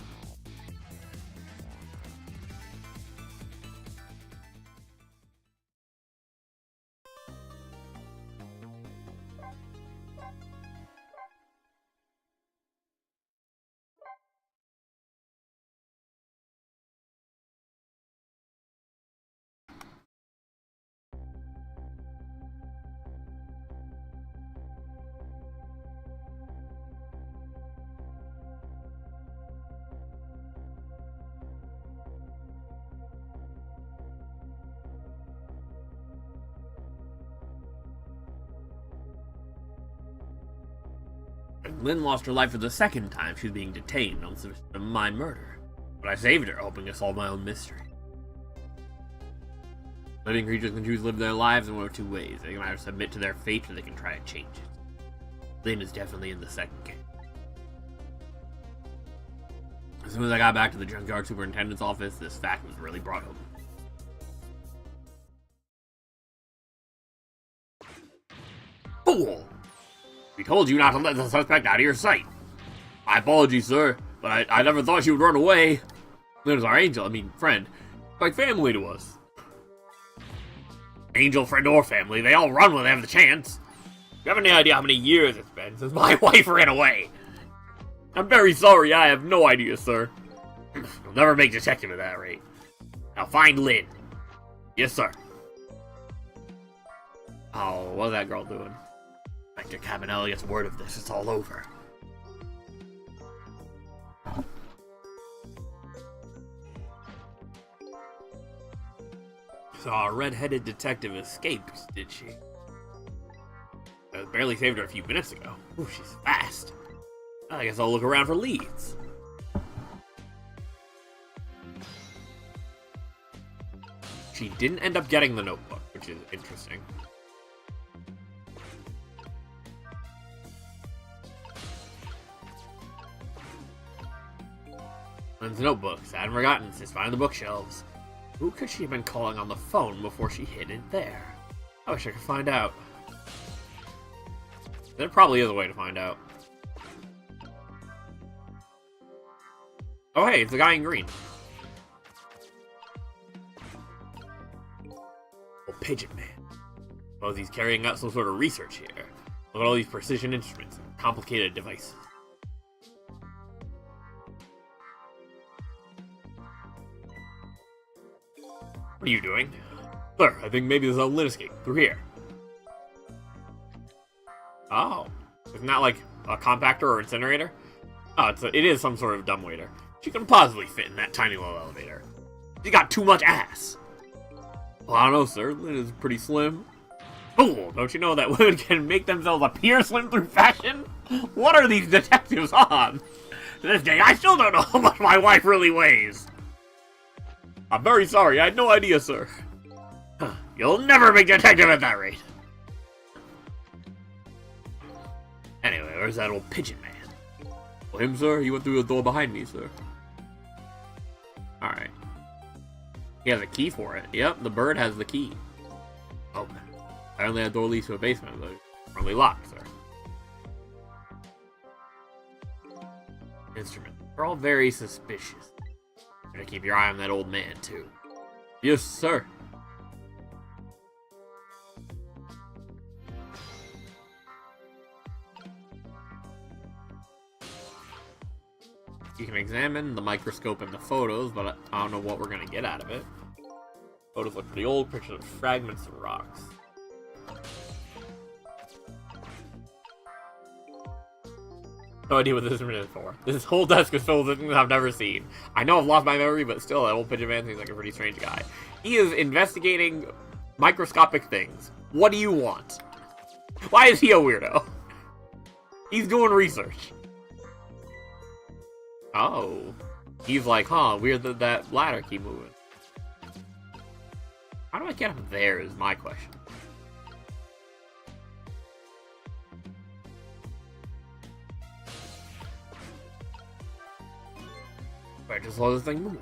Lynn lost her life for the second time. She was being detained on suspicion of my murder. But I saved her, hoping to solve my own mystery. Living creatures can choose to live their lives in one of two ways. They can either submit to their fate or they can try to change it. Lynn is definitely in the second camp. As soon as I got back to the junkyard superintendent's office, this fact was really brought home. Fool! We told you not to let the suspect out of your sight. My apologies, sir, but I never thought she would run away. Lynn is our friend. Like family to us. Angel, friend, or family, they all run when they have the chance. You have any idea how many years it's been since my wife ran away? I'm very sorry, I have no idea, sir. You'll never make detective at that rate. Now find Lynn. Yes, sir. Oh, what's that girl doing? Inspector Cabanelli gets word of this, it's all over. So our red-headed detective escaped, did she? I barely saved her a few minutes ago. Ooh, she's fast. I guess I'll look around for leads. She didn't end up getting the notebook, which is interesting. Lynn's notebooks. I hadn't forgotten. Just find the bookshelves. Who could she have been calling on the phone before she hid it there? I wish I could find out. There probably is a way to find out. Oh hey, it's the guy in green. Oh, Pigeon Man. Well, he's carrying out some sort of research here. Look at all these precision instruments and complicated devices. What are you doing? Sir, I think maybe there's a Lynn escape through here. Oh. Isn't that like a compactor or incinerator? Oh, it is some sort of dumbwaiter. She couldn't possibly fit in that tiny little elevator. She got too much ass. Well, I don't know, sir. Lynn is pretty slim. Fool, don't you know that women can make themselves appear slim through fashion? What are these detectives on? To this day, I still don't know how much my wife really weighs. I'm very sorry, I had no idea, sir. You'll never make detective at that rate. Anyway, where's that old Pigeon Man? Well, him, sir? He went through the door behind me, sir. Alright. He has a key for it. Yep, the bird has the key. Open. Apparently that door leads to a basement, but it's probably locked, sir. Instruments. They're all very suspicious. Better keep your eye on that old man, too. Yes, sir. You can examine the microscope and the photos, but I don't know what we're going to get out of it. Photos look pretty old, pictures of fragments of rocks. No idea what this instrument is for. This whole desk is filled with things I've never seen. I know I've lost my memory, but still, that old Pigeon Man seems like a pretty strange guy. He is investigating microscopic things. What do you want? Why is he a weirdo? He's doing research. Oh. He's like, huh, weird that that ladder keep moving. How do I get up there is my question. Where does all this thing move?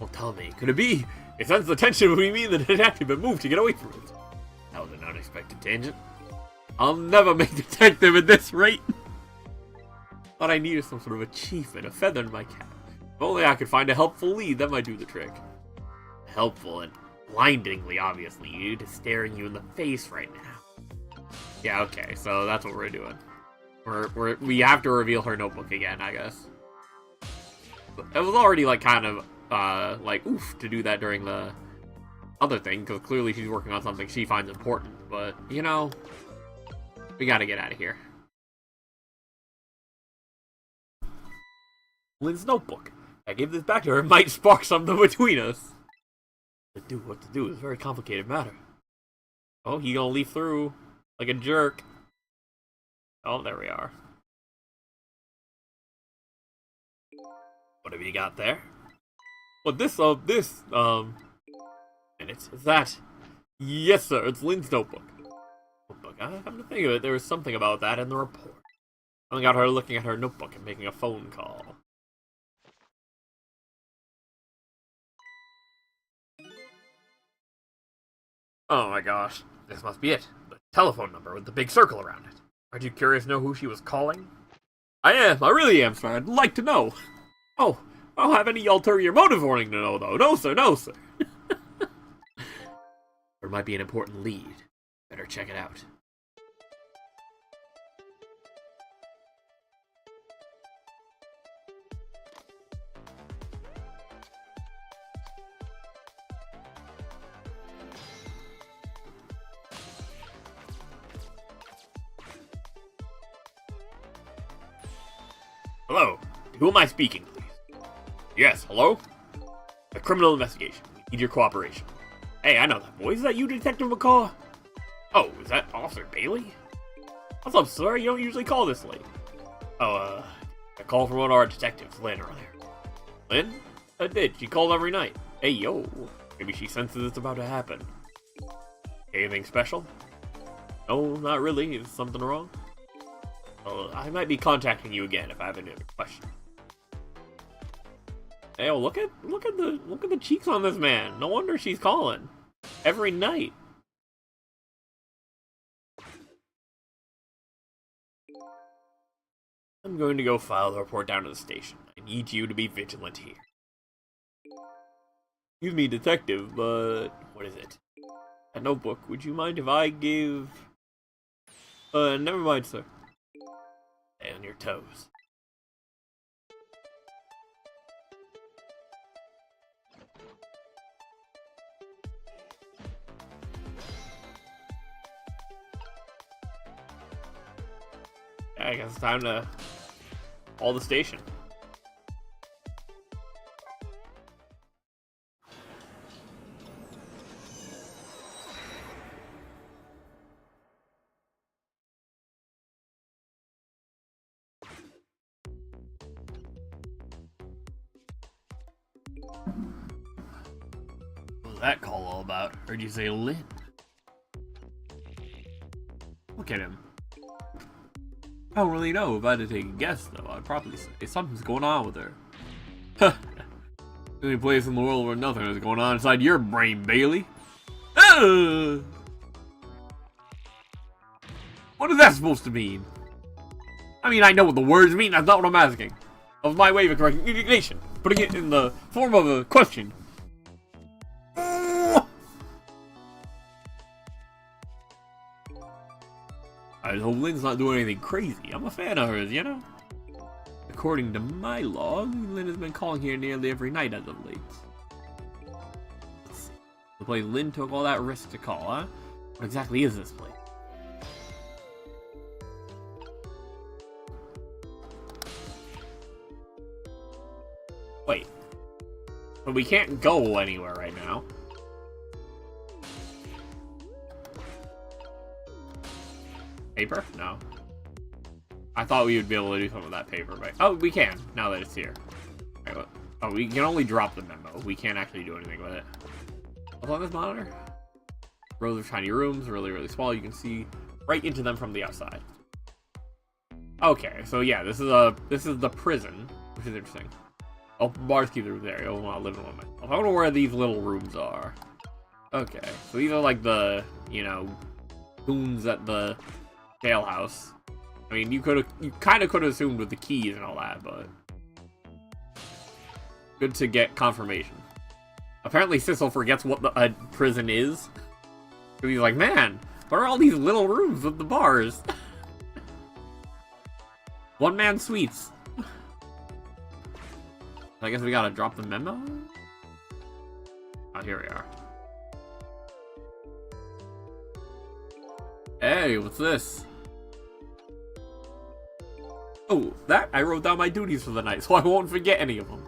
Well, tell me, could it be It sensed the tension between me and the detective and moved to get away from it. That was an unexpected tangent. I'll never make detective at this rate. Thought I needed some sort of achievement, a feather in my cap. If only I could find a helpful lead, that might do the trick. Helpful and blindingly, obviously, just staring you in the face right now. Yeah, okay, so that's what we're doing. We have to reveal her notebook again, I guess. It was already, like, kind of, like, oof, to do that during the other thing, because clearly she's working on something she finds important, but, you know, we gotta get out of here. Lynn's notebook. I gave this back to her, it might spark something between us. What to do is a very complicated matter. Oh, he gonna leaf through like a jerk. Oh, there we are. What have you got there? What minutes is that? Yes, sir, it's Lynn's notebook. I come to think of it, there was something about that in the report. Something about her looking at her notebook and making a phone call. Oh my gosh, this must be it. The telephone number with the big circle around it. Aren't you curious to know who she was calling? I am, I really am, sir. I'd like to know. Oh, I don't have any ulterior motive warning to know, though. No, sir, no, sir. There might be an important lead. Better check it out. Hello, to who am I speaking, please? Yes, hello? A criminal investigation. We need your cooperation. Hey, I know that voice. Is that you, Detective McCaw? Oh, is that Officer Bailey? What's up, sir? You don't usually call this late. Oh, a call from one of our detectives, Lynn, earlier. Lynn? I did. She called every night. Hey, yo. Maybe she senses it's about to happen. Anything special? No, not really. Is something wrong? I might be contacting you again if I have any other questions. Hey, look at the cheeks on this man. No wonder she's calling every night. I'm going to go file the report down to the station. I need you to be vigilant here. Excuse me, detective, but what is it? A notebook. Would you mind if I give? Never mind, sir. Stay on your toes. I guess it's time to call the station. What was that call all about? Heard you say Lynn. Look at him. I don't really know. If I had to take a guess, though, I'd probably say something's going on with her. Huh. The only place in the world where nothing is going on inside your brain, Bailey. What is that supposed to mean? I mean, I know what the words mean. That's not what I'm asking. That was my way of correcting indignation, putting it in the form of a question. I hope Lynn's not doing anything crazy. I'm a fan of hers, you know? According to my log, Lynn has been calling here nearly every night as of late. Let's see. The place Lynn took all that risk to call, huh? What exactly is this place? Wait. But we can't go anywhere right now. Paper? No. I thought we would be able to do some of that paper, but oh, we can now that it's here. Okay, oh, we can only drop the memo. We can't actually do anything with it. What's on this monitor? Rows of tiny rooms, really, really small. You can see right into them from the outside. Okay, so yeah, this is the prison, which is interesting. Open bars keep the room there. I don't want to live in one myself. I wonder where these little rooms are. Okay, so these are like the, you know, goons at the jailhouse. I mean, you kind of could have assumed with the keys and all that, but good to get confirmation. Apparently, Sissel forgets what a prison is. Because he's like, man, what are all these little rooms with the bars? One-man suites. I guess we gotta drop the memo? Oh, here we are. Hey, what's this? Oh, that I wrote down my duties for the night, so I won't forget any of them.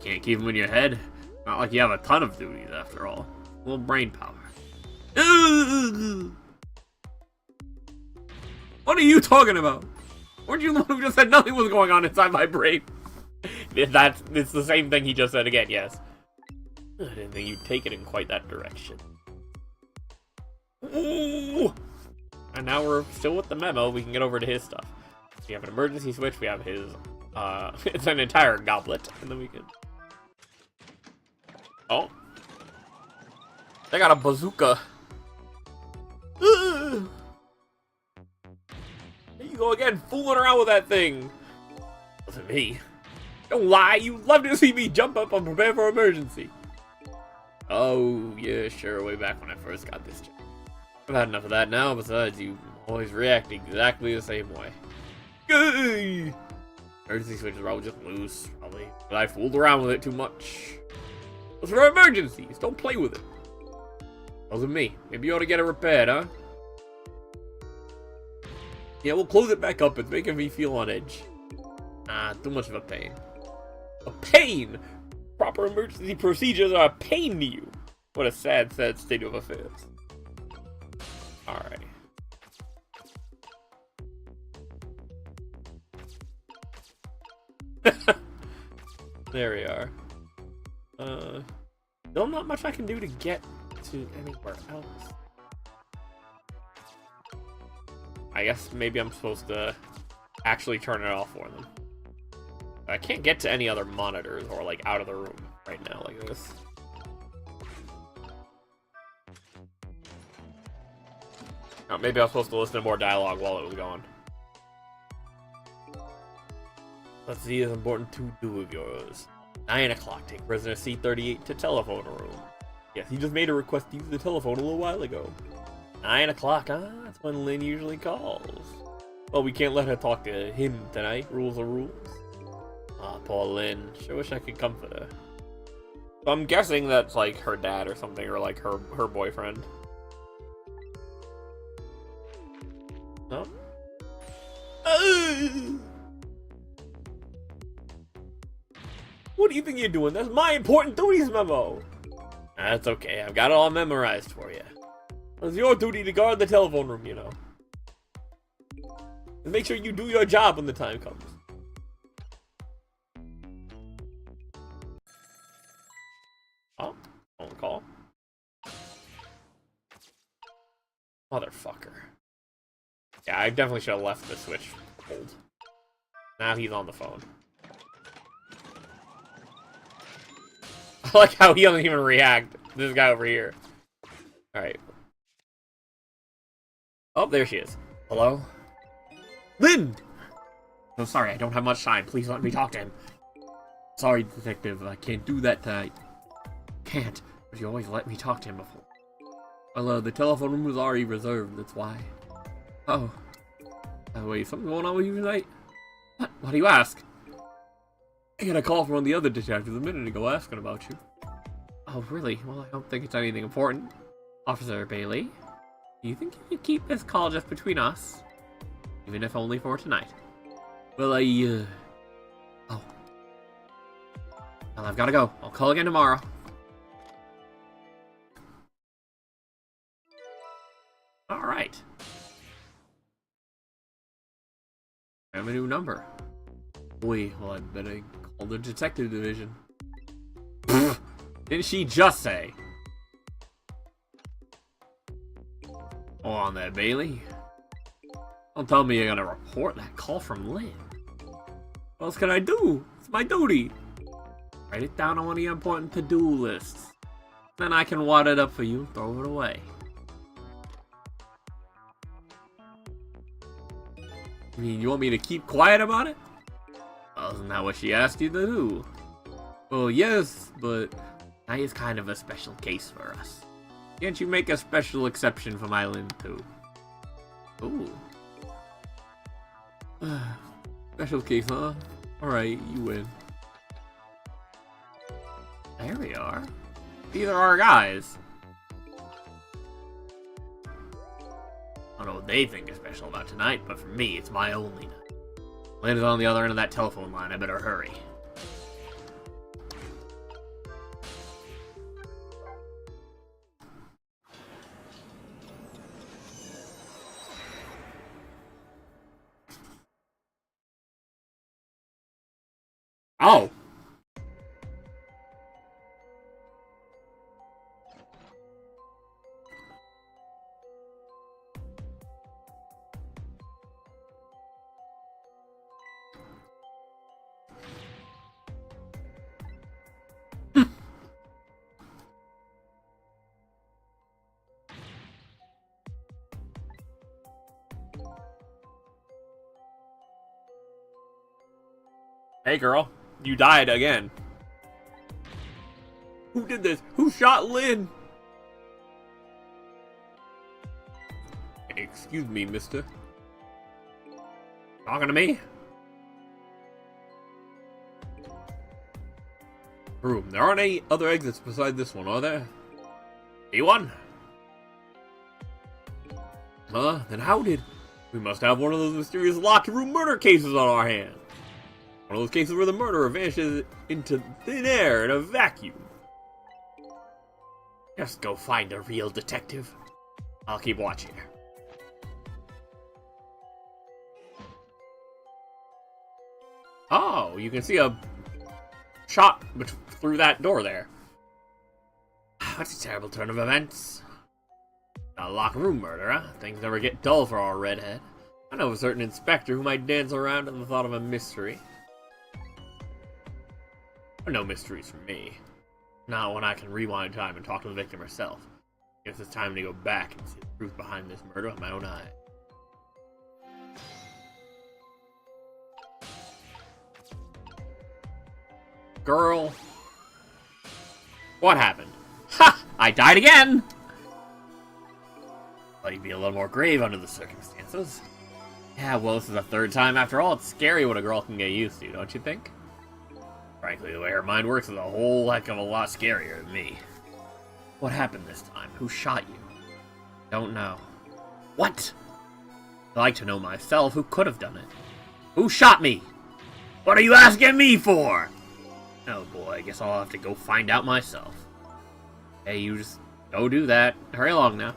Can't keep them in your head. Not like you have a ton of duties, after all. A little brain power. What are you talking about? Weren't you the one who just said nothing was going on inside my brain? It's the same thing he just said again, yes. I didn't think you'd take it in quite that direction. Ooh! And now we're still with the memo, we can get over to his stuff. We have an emergency switch, we have his, it's an entire goblet, and then we can... Oh. They got a bazooka. There you go again, fooling around with that thing. Wasn't me. Don't lie, you love to see me jump up and prepare for emergency. Oh, yeah, sure, way back when I first got this job. I've had enough of that now, besides you always react exactly the same way. Gay! Emergency switch is probably just loose, probably. But I fooled around with it too much. It's for emergencies, don't play with it. Wasn't me. Maybe you ought to get it repaired, huh? Yeah, we'll close it back up, it's making me feel on edge. Ah, too much of a pain. A pain! Proper emergency procedures are a pain to you. What a sad, sad state of affairs. Alright. There we are. Still not much I can do to get to anywhere else. I guess maybe I'm supposed to actually turn it off for them. I can't get to any other monitors or like out of the room right now like this. Oh, maybe I was supposed to listen to more dialogue while it was going. Let's see this important to-do of yours. 9 o'clock, take prisoner C38 to telephone room. Yes, he just made a request to use the telephone a little while ago. 9 o'clock, huh? That's when Lynn usually calls. Well, we can't let her talk to him tonight. Rules are rules. Ah, poor Lynn. Sure wish I could comfort her. So I'm guessing that's like her dad or something, or like her boyfriend. No? What do you think you're doing? That's my important duties memo! That's okay, I've got it all memorized for you. It's your duty to guard the telephone room, you know. And make sure you do your job when the time comes. Oh, phone call. Motherfucker. Yeah, I definitely should have left the switch cold. Now he's on the phone. I like how he doesn't even react. This guy over here. Alright. Oh, there she is. Hello? Lynn! Oh, sorry, I don't have much time. Please let me talk to him. Sorry, detective. I can't do that tonight. Can't, but you always let me talk to him before. Well, the telephone room was already reserved, that's why. Oh. By the way, something going on with you tonight? What? Why do you ask? I got a call from one of the other detectives a minute ago asking about you. Oh, really? Well, I don't think it's anything important. Officer Bailey, do you think you could keep this call just between us? Even if only for tonight. Well, Oh. Well, I've gotta go. I'll call again tomorrow. Alright. I have a new number. Wait, well, I'd better call the detective division. Didn't she just say? Hold on there, Bailey. Don't tell me you're gonna report that call from Lynn. What else can I do? It's my duty. Write it down on one of your important to-do lists. Then I can wad it up for you and throw it away. I mean, you want me to keep quiet about it? Well, isn't that what she asked you to do? Well, yes, but that is kind of a special case for us. Can't you make a special exception for my Lynn, too? Ooh. Special case, huh? Alright, you win. There we are. These are our guys. I don't know what they think is special about tonight, but for me, it's my only night. Lynn is on the other end of that telephone line. I better hurry. Oh! Hey girl, you died again. Who did this? Who shot Lynn? Excuse me, mister. Talking to me? Room. There aren't any other exits beside this one, are there? See one? Then how did... We must have one of those mysterious locked room murder cases on our hands. One of those cases where the murderer vanishes into thin air in a vacuum. Just go find a real detective. I'll keep watching her. Oh, you can see a shot through that door there. That's a terrible turn of events. A locked room murder, huh? Things never get dull for our redhead. I know a certain inspector who might dance around at the thought of a mystery. But no mysteries for me. Not when I can rewind time and talk to the victim herself. I guess it's time to go back and see the truth behind this murder with my own eyes. Girl. What happened? Ha! I died again! Thought you'd be a little more grave under the circumstances. Yeah, well, this is the third time after all. It's scary what a girl can get used to, don't you think? Frankly, the way her mind works is a whole heck of a lot scarier than me. What happened this time? Who shot you? Don't know. What? I'd like to know myself who could have done it. Who shot me? What are you asking me for? Oh boy, I guess I'll have to go find out myself. Hey, you just go do that. Hurry along now.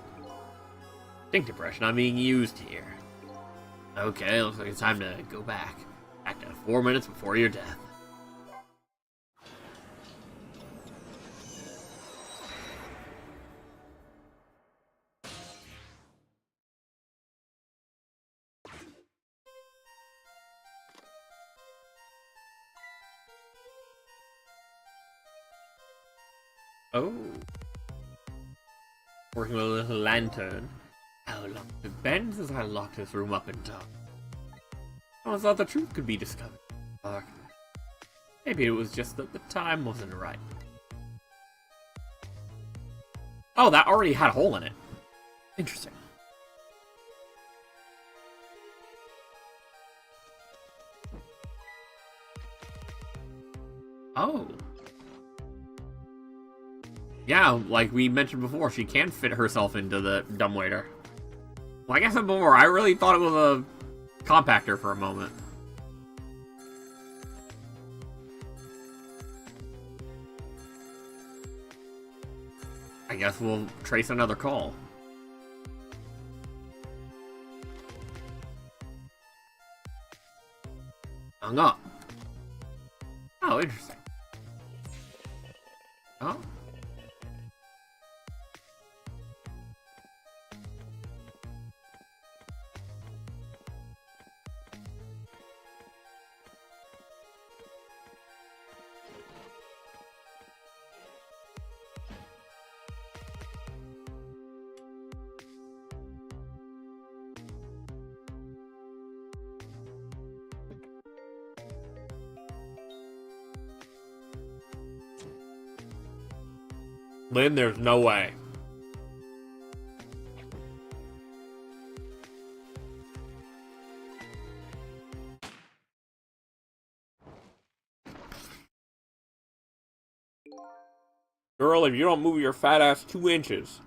Think depression, I'm being used here. Okay, looks like it's time to go back. Back to 4 minutes before your death. Oh. Working with a little lantern. How long has it been since I locked this room up in dark? I thought the truth could be discovered. Dark. Maybe it was just that the time wasn't right. Oh, that already had a hole in it. Interesting. Oh. Yeah, like we mentioned before, she can fit herself into the dumbwaiter. Like I said before, I really thought it was a compactor for a moment. I guess we'll trace another call. Hung up. Oh, interesting. Oh. Lynn, there's no way. Girl, if you don't move your fat ass 2 inches.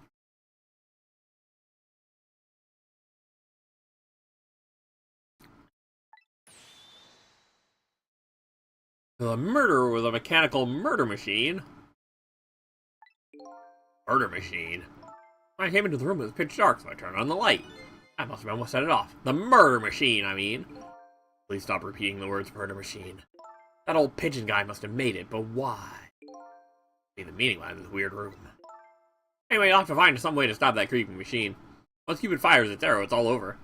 The murderer with a mechanical murder machine. Murder machine? When I came into the room, it was pitch dark, so I turned on the light. I must have almost set it off. The murder machine, I mean. Please stop repeating the words murder machine. That old pigeon guy must have made it, but why? See the meaning behind this weird room. Anyway, I'll have to find some way to stop that creeping machine. Once Cupid fires its arrow, it's all over.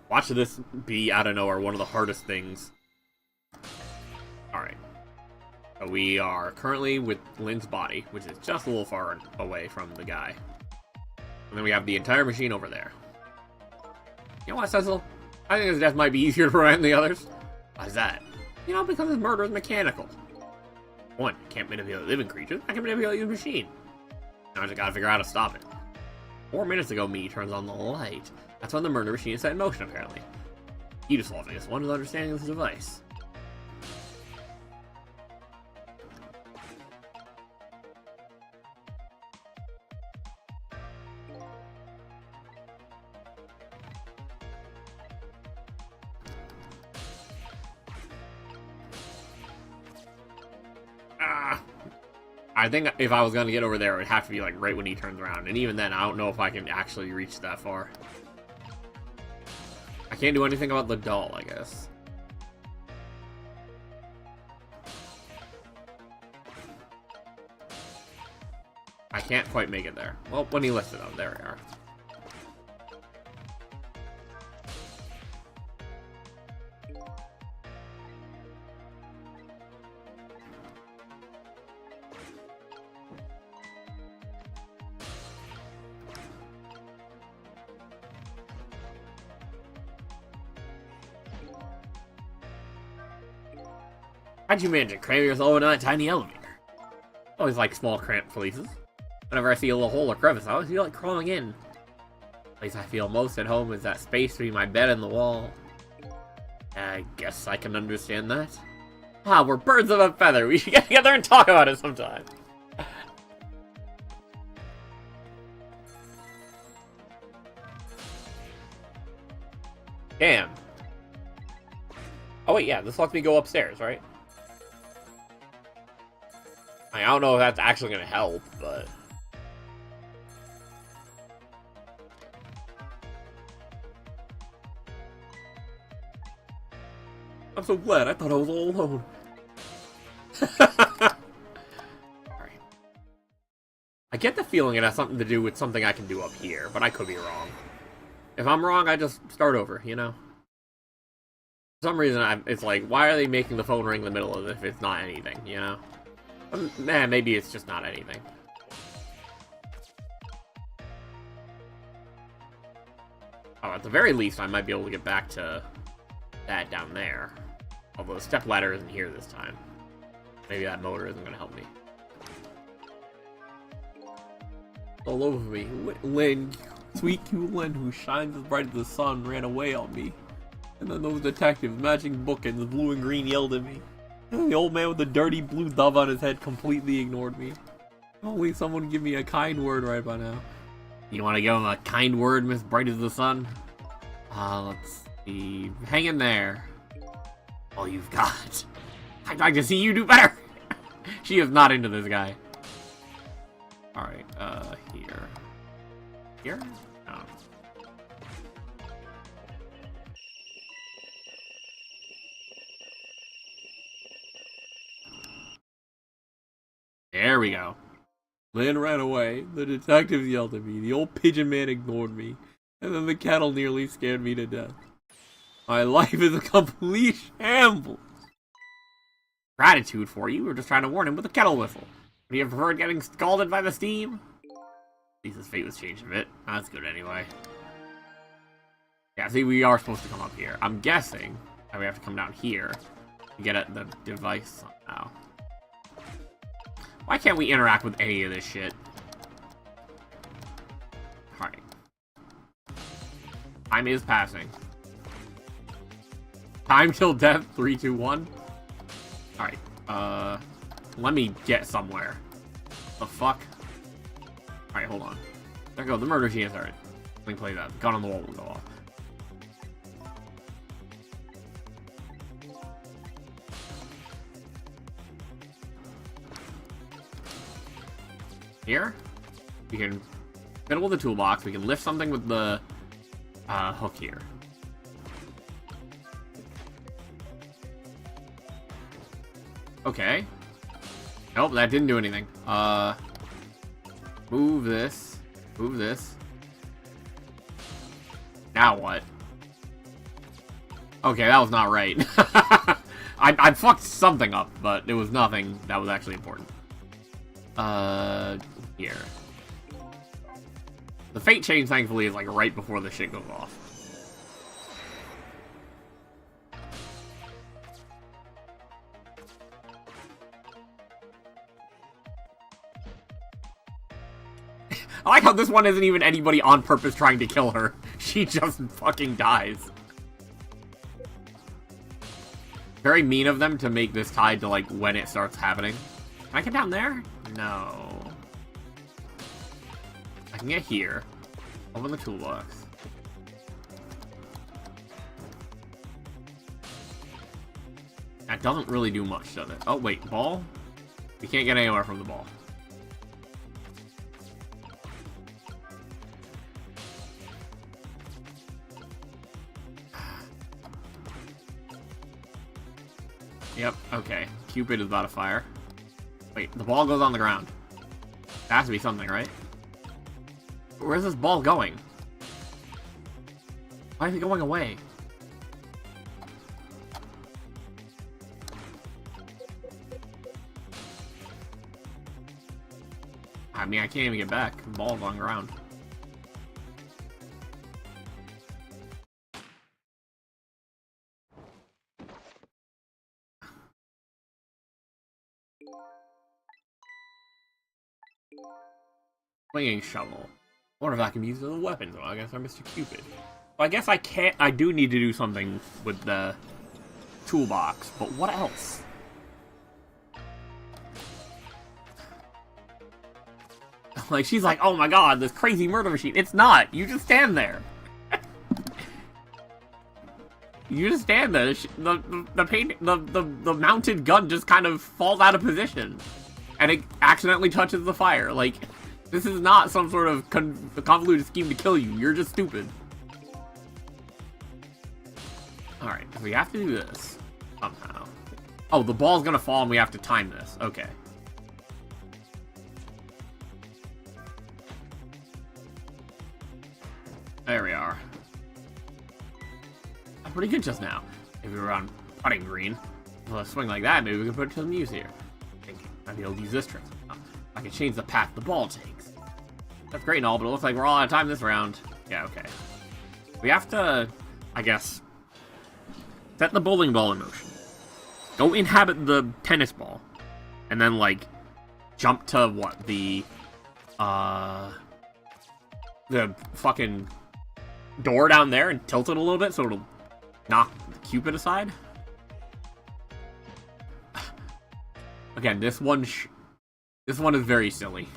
Watch this be, I don't know, one of the hardest things. Alright. So we are currently with Lynn's body, which is just a little far away from the guy. And then we have the entire machine over there. You know what, Cecil? I think his death might be easier to prevent than the others. Why is that? You know, because his murder is mechanical. One, I can't manipulate living creatures, I can manipulate the machine. Now I just gotta figure out how to stop it. 4 minutes ago, me turns on the light. That's when the murder machine is set in motion, apparently. Key to solving this one is understanding this device. I think if I was going to get over there, it would have to be like right when he turns around. And even then, I don't know if I can actually reach that far. I can't do anything about the doll, I guess. I can't quite make it there. Well, when he lifts it up, there we are. How'd you manage to cram yourself into that tiny elevator? I always like small cramped places. Whenever I see a little hole or crevice, I always feel like crawling in. The place I feel most at home is that space between my bed and the wall. I guess I can understand that. Ah, we're birds of a feather. We should get together and talk about it sometime. Damn. Oh wait, yeah, this lets me go upstairs, right? I don't know if that's actually going to help, but... I'm so glad. I thought I was all alone. Alright. I get the feeling it has something to do with something I can do up here, but I could be wrong. If I'm wrong, I just start over, you know? For some reason, it's like, why are they making the phone ring in the middle of it if it's not anything, you know? Maybe it's just not anything. Oh, at the very least, I might be able to get back to that down there. Although the step ladder isn't here this time. Maybe that motor isn't going to help me. All over me. Lynn, sweet cute Lynn, who shines as bright as the sun, ran away on me. And then those detectives, matching bookends, blue and green, yelled at me. And the old man with the dirty blue dove on his head completely ignored me. Only someone would give me a kind word right by now. You want to give him a kind word, Miss Bright as the Sun? Let's see. Hang in there. All you've got. I'd like to see you do better. She is not into this guy. Alright, here. Here? No. There we go. Lynn ran away, the detectives yelled at me, the old pigeon man ignored me, and then the kettle nearly scared me to death. My life is a complete shambles. Gratitude for you, we're just trying to warn him with a kettle whistle. Would you have preferred getting scalded by the steam? At least his fate was changed a bit. That's good anyway. Yeah, see, we are supposed to come up here. I'm guessing that we have to come down here. Get at the device somehow. Why can't we interact with any of this shit? Alright. Time is passing. Time till death, 3, 2, 1. Alright, let me get somewhere. The fuck? Alright, hold on. There we go, the murder scene started. Let me play that. The gun on the wall will go off. Here, we can fiddle with the toolbox. We can lift something with the hook here. Okay. Nope, that didn't do anything. Move this. Move this. Now what? Okay, that was not right. I fucked something up, but it was nothing that was actually important. Here. The fate change, thankfully, is like right before the shit goes off. I like how this one isn't even anybody on purpose trying to kill her. She just fucking dies. Very mean of them to make this tied to, like, when it starts happening. Can I get down there? No. I can get here. Open the toolbox. That doesn't really do much, does it? Oh, wait. Ball? We can't get anywhere from the ball. Yep, okay. Cupid is about to fire. Wait, the ball goes on the ground. That has to be something, right? Where's this ball going? Why is it going away? I mean, I can't even get back. The ball's on the ground. Swinging shovel. I wonder if that can be used as a weapon, though. I guess I'm Mr. Cupid. Well, I guess I can't. I do need to do something with the toolbox, but what else? Like, she's like, oh my god, this crazy murder machine. It's not. You just stand there. You just stand there. The mounted gun just kind of falls out of position. And it accidentally touches the fire. Like, this is not some sort of convoluted scheme to kill you. You're just stupid. Alright, we have to do this. Somehow. Oh, the ball's gonna fall and we have to time this. Okay. There we are. I'm pretty good just now. If we were on putting green, well, a swing like that, maybe we can put it to the muse here. I'd be able to use this trick. I can change the path the ball takes. That's great and all, but it looks like we're all out of time this round. Yeah, okay. We have to, I guess, set the bowling ball in motion. Go inhabit the tennis ball. And then, like, jump to, what, the fucking door down there and tilt it a little bit so it'll knock Cupid aside. Again, this one is very silly.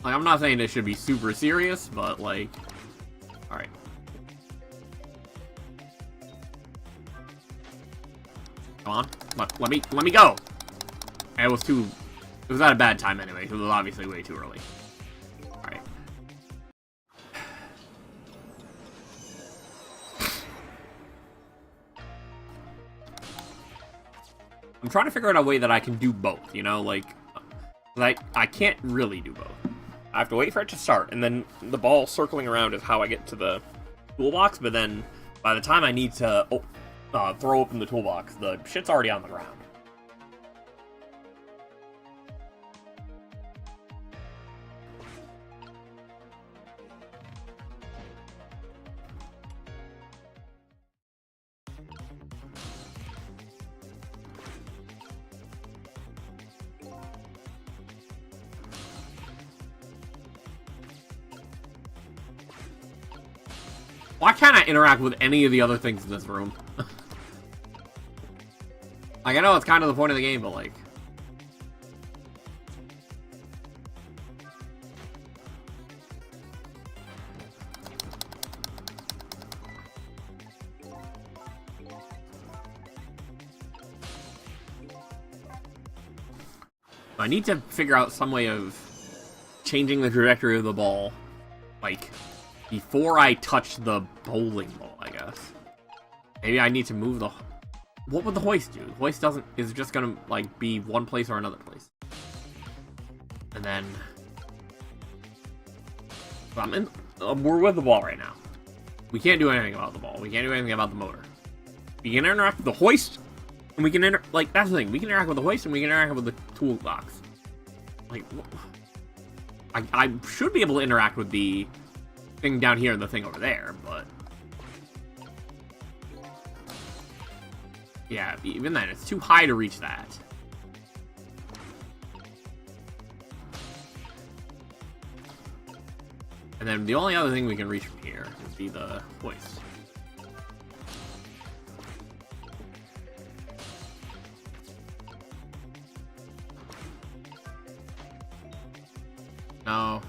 Like, I'm not saying it should be super serious, but, like, alright. Come on. Let me go! And it was at a bad time anyway, because it was obviously way too early. Alright. I'm trying to figure out a way that I can do both, you know, like I can't really do both. I have to wait for it to start, and then the ball circling around is how I get to the toolbox, but then by the time I need to throw open the toolbox, the shit's already on the ground. Why can't I interact with any of the other things in this room? Like, I know it's kind of the point of the game, but like... I need to figure out some way of changing the trajectory of the ball, like, before I touch the bowling ball, I guess. Maybe I need to move the... What would the hoist do? The hoist is just gonna, like, be one place or another place. And then... we're with the ball right now. We can't do anything about the ball. We can't do anything about the motor. We can interact with the hoist, and we can like, that's the thing. We can interact with the hoist, and we can interact with the toolbox. Like, I should be able to interact with the thing down here and the thing over there, but... Yeah, even then, it's too high to reach that. And then the only other thing we can reach from here would be the hoist. No.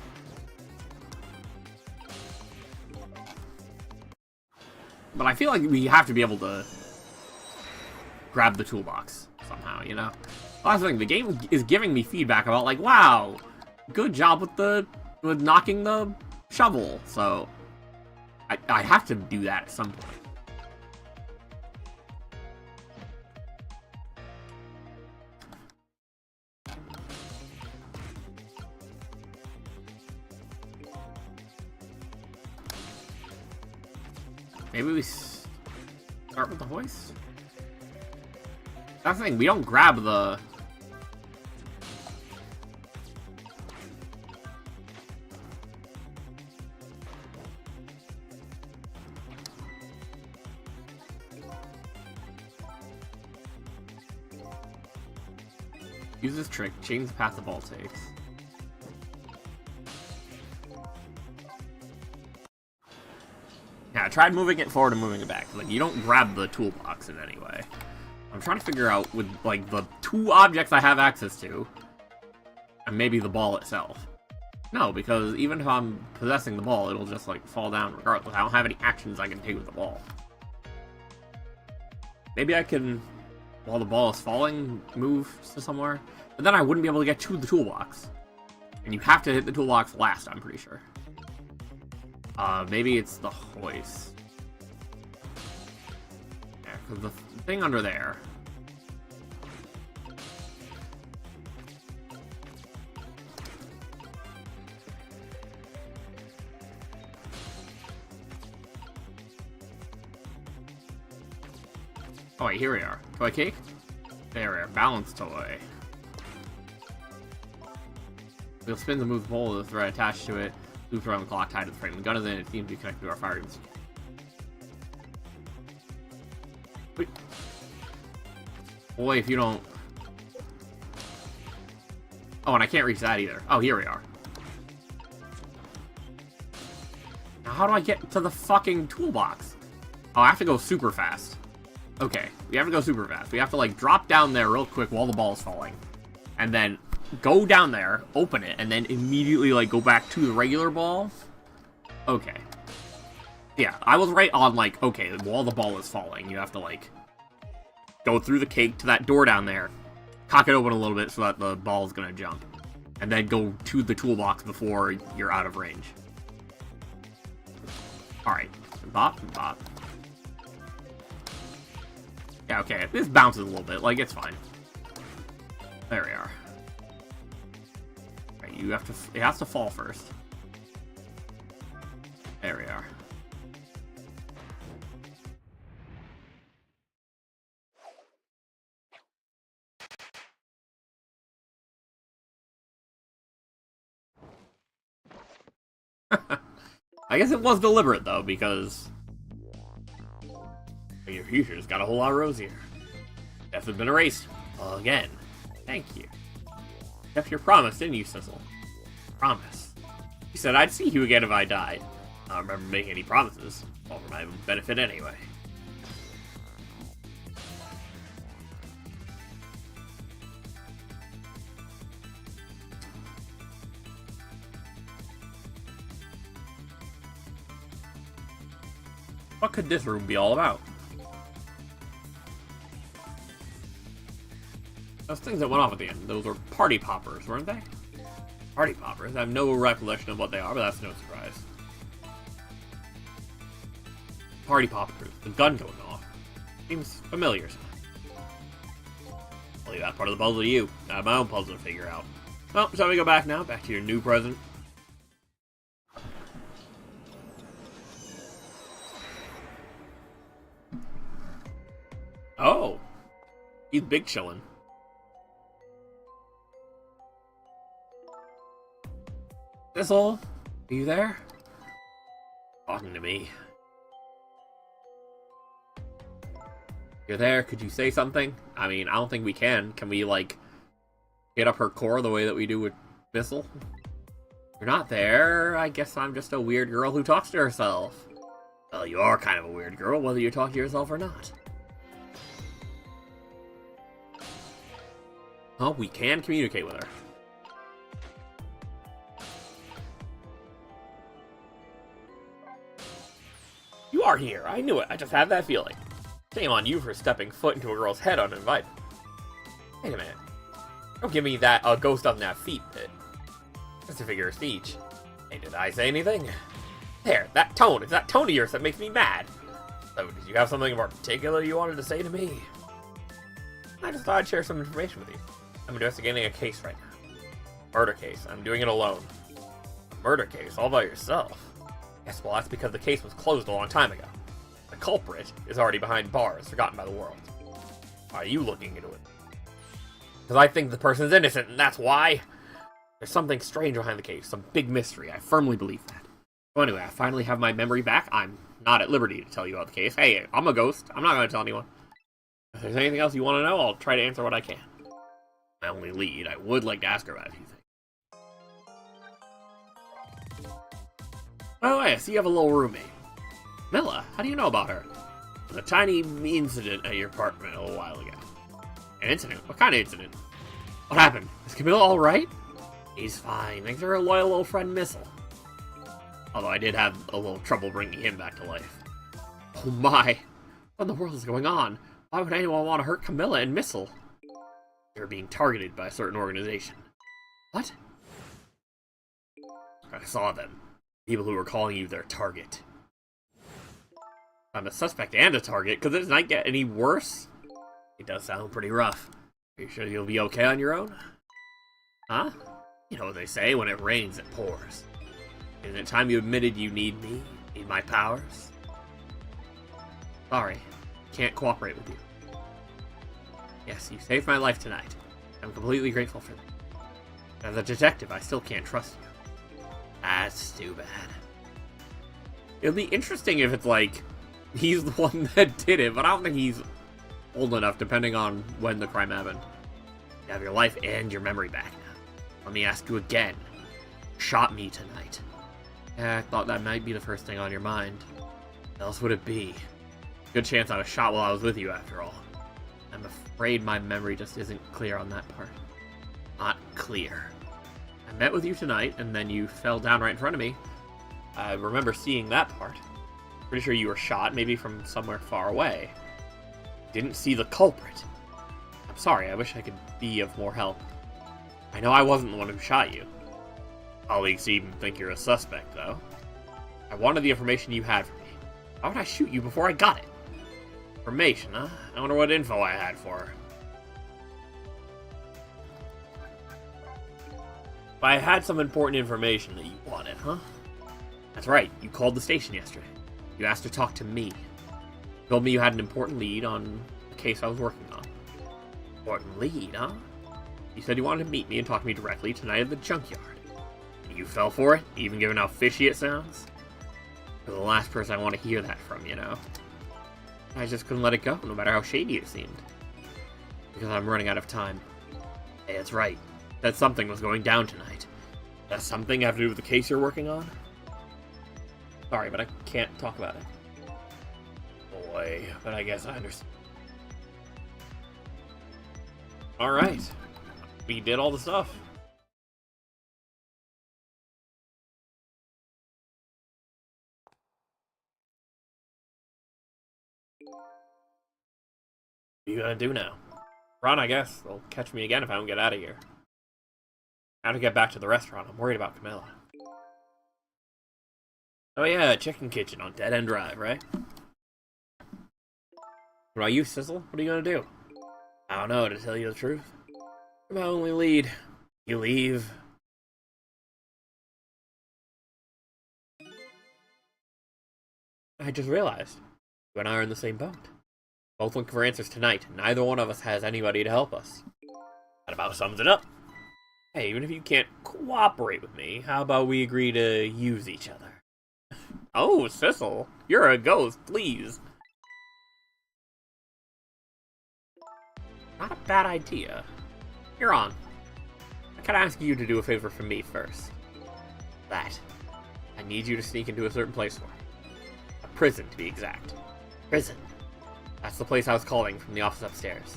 But I feel like we have to be able to grab the toolbox somehow, you know? Last thing, the game is giving me feedback about, like, wow, good job with knocking the shovel. So I have to do that at some point. Maybe we start with the hoist? That's the thing, we don't grab the... Use this trick, change the path the ball takes. Yeah, I tried moving it forward and moving it back. Like, you don't grab the toolbox in any way. I'm trying to figure out with, like, the two objects I have access to, and maybe the ball itself. No, because even if I'm possessing the ball, it'll just, like, fall down regardless. I don't have any actions I can take with the ball. Maybe I can, while the ball is falling, move to somewhere. But then I wouldn't be able to get to the toolbox. And you have to hit the toolbox last, I'm pretty sure. Maybe it's the hoist. Yeah, because the thing under there... Oh wait, here we are. Toy cake? There we are. Balance toy. We'll spin to move the pole with the thread attached to it. Loops around the clock tied to the frame. The gun is in it. It seems to be connected to our fire. Wait. Boy, if you don't... Oh, and I can't reach that either. Oh, here we are. Now, how do I get to the fucking toolbox? Oh, I have to go super fast. Okay, we have to go super fast. We have to, like, drop down there real quick while the ball is falling. And then go down there, open it, and then immediately, like, go back to the regular ball. Okay. Yeah, I was right on, like, okay, while the ball is falling, you have to, like, go through the cake to that door down there, cock it open a little bit so that the ball is going to jump, and then go to the toolbox before you're out of range. Alright. Bop, bop. Yeah, okay, this bounces a little bit, like, it's fine. There we are. Right, you have to, it has to fall first. There we are. I guess it was deliberate, though, because... Your future's got a whole lot rosier. Death has been erased. Again. Thank you. Kept your promise, didn't you, Cecil? Promise. You said I'd see you again if I died. I don't remember making any promises. All for my own benefit anyway. What could this room be all about? Those things that went off at the end, those were party poppers, weren't they? Party poppers? I have no recollection of what they are, but that's no surprise. Party poppers, the gun going off. Seems familiar. I'll leave that part of the puzzle to you. I have my own puzzle to figure out. Well, shall we go back now? Back to your new present? Oh! He's big chillin'. Thistle, are you there? Talking to me. You're there, could you say something? I mean, I don't think we can. Can we, like, hit up her core the way that we do with Thistle? You're not there. I guess I'm just a weird girl who talks to herself. Well, you are kind of a weird girl, whether you talk to yourself or not. Oh, we can communicate with her. You are here. I knew it. I just had that feeling. Shame on you for stepping foot into a girl's head uninvited. Wait a minute. Don't give me that ghost doesn't have feet bit. Just a figure of speech. Hey, did I say anything? There, that tone. It's that tone of yours that makes me mad. So, did you have something in particular you wanted to say to me? I just thought I'd share some information with you. I'm investigating a case right now. Murder case. I'm doing it alone. A murder case? All by yourself? Yes, well, that's because the case was closed a long time ago. The culprit is already behind bars, forgotten by the world. Why are you looking into it? Because I think the person's innocent, and that's why. There's something strange behind the case, some big mystery. I firmly believe that. So anyway, I finally have my memory back. I'm not at liberty to tell you about the case. Hey, I'm a ghost. I'm not going to tell anyone. If there's anything else you want to know, I'll try to answer what I can. My only lead, I would like to ask her about a few things. Oh, I see you have a little roommate. Milla, how do you know about her? There was a tiny incident at your apartment a little while ago. An incident? What kind of incident? What happened? Is Camilla alright? He's fine, thanks to her loyal little friend Missile. Although I did have a little trouble bringing him back to life. Oh my! What in the world is going on? Why would anyone want to hurt Camilla and Missile? They're being targeted by a certain organization. What? I saw them. People who were calling you their target. I'm a suspect and a target. Could this night get any worse? It does sound pretty rough. Are you sure you'll be okay on your own? Huh? You know what they say, when it rains, it pours. Isn't it time you admitted you need me? Need my powers? Sorry. Can't cooperate with you. Yes, you saved my life tonight. I'm completely grateful for that. As a detective, I still can't trust you. That's too bad. It'll be interesting if it's like, he's the one that did it, but I don't think he's old enough, depending on when the crime happened. You have your life and your memory back now. Let me ask you again. Shot me tonight. I thought that might be the first thing on your mind. What else would it be? Good chance I was shot while I was with you, after all. I'm afraid my memory just isn't clear on that part. Not clear. I met with you tonight, and then you fell down right in front of me. I remember seeing that part. Pretty sure you were shot, maybe from somewhere far away. Didn't see the culprit. I'm sorry, I wish I could be of more help. I know I wasn't the one who shot you. Colleagues even think you're a suspect, though. I wanted the information you had for me. Why would I shoot you before I got it? Information, huh? I wonder what info I had for her. But I had some important information that you wanted, huh? That's right, you called the station yesterday. You asked to talk to me. You told me you had an important lead on the case I was working on. Important lead, huh? You said you wanted to meet me and talk to me directly tonight at the junkyard. And you fell for it, even given how fishy it sounds? You're the last person I want to hear that from, you know? I just couldn't let it go, no matter how shady it seemed. Because I'm running out of time. Hey, that's right. That something was going down tonight. Does something have to do with the case you're working on? Sorry, but I can't talk about it. Boy, but I guess I understand. Alright. We did all the stuff. What are you gonna do now? Run, I guess. They'll catch me again if I don't get out of here. How to get back to the restaurant? I'm worried about Camilla. Oh yeah, Chicken Kitchen on Dead End Drive, right? What about you, Sizzle? What are you gonna do? I don't know, to tell you the truth. You're my only lead. You leave. I just realized. You and I are in the same boat. Both looking for answers tonight, and neither one of us has anybody to help us. That about sums it up. Hey, even if you can't cooperate with me, how about we agree to use each other? Oh, Sissel, you're a ghost, please. Not a bad idea. You're on. I can ask you to do a favor for me first. That. I need you to sneak into a certain place for me. A prison, to be exact. Prison. That's the place I was calling from the office upstairs.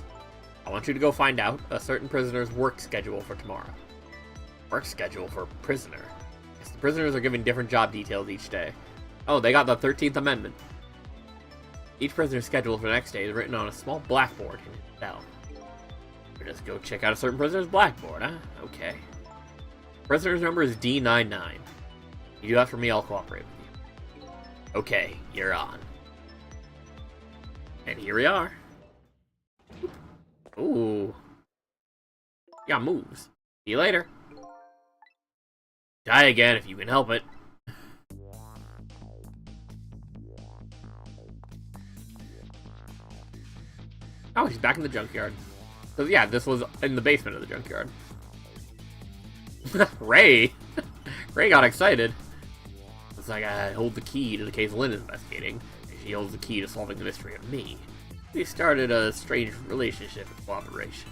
I want you to go find out a certain prisoner's work schedule for tomorrow. Work schedule for a prisoner? Yes, the prisoners are given different job details each day. Oh, they got the 13th Amendment. Each prisoner's schedule for the next day is written on a small blackboard in his cell. Or just go check out a certain prisoner's blackboard, huh? Okay. Prisoner's number is D99. You do that for me, I'll cooperate with you. Okay, you're on. And here we are. Ooh. Got moves. See you later. Die again if you can help it. Oh, he's back in the junkyard. So yeah, this was in the basement of the junkyard. Ray! Ray got excited. It's like I hold the key to the case Lynn is investigating, and she holds the key to solving the mystery of me. We started a strange relationship and cooperation.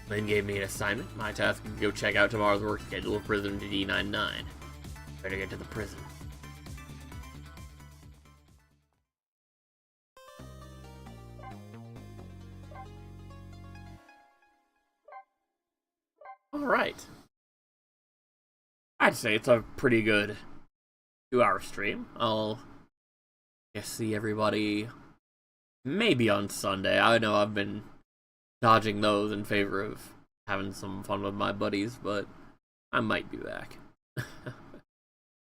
Lynn gave me an assignment. My task is to go check out tomorrow's work schedule of prisoner D99. Better get to the prison. Alright. I'd say it's a pretty good 2-hour stream. I'll guess see everybody maybe on Sunday. I know I've been dodging those in favor of having some fun with my buddies, but I might be back.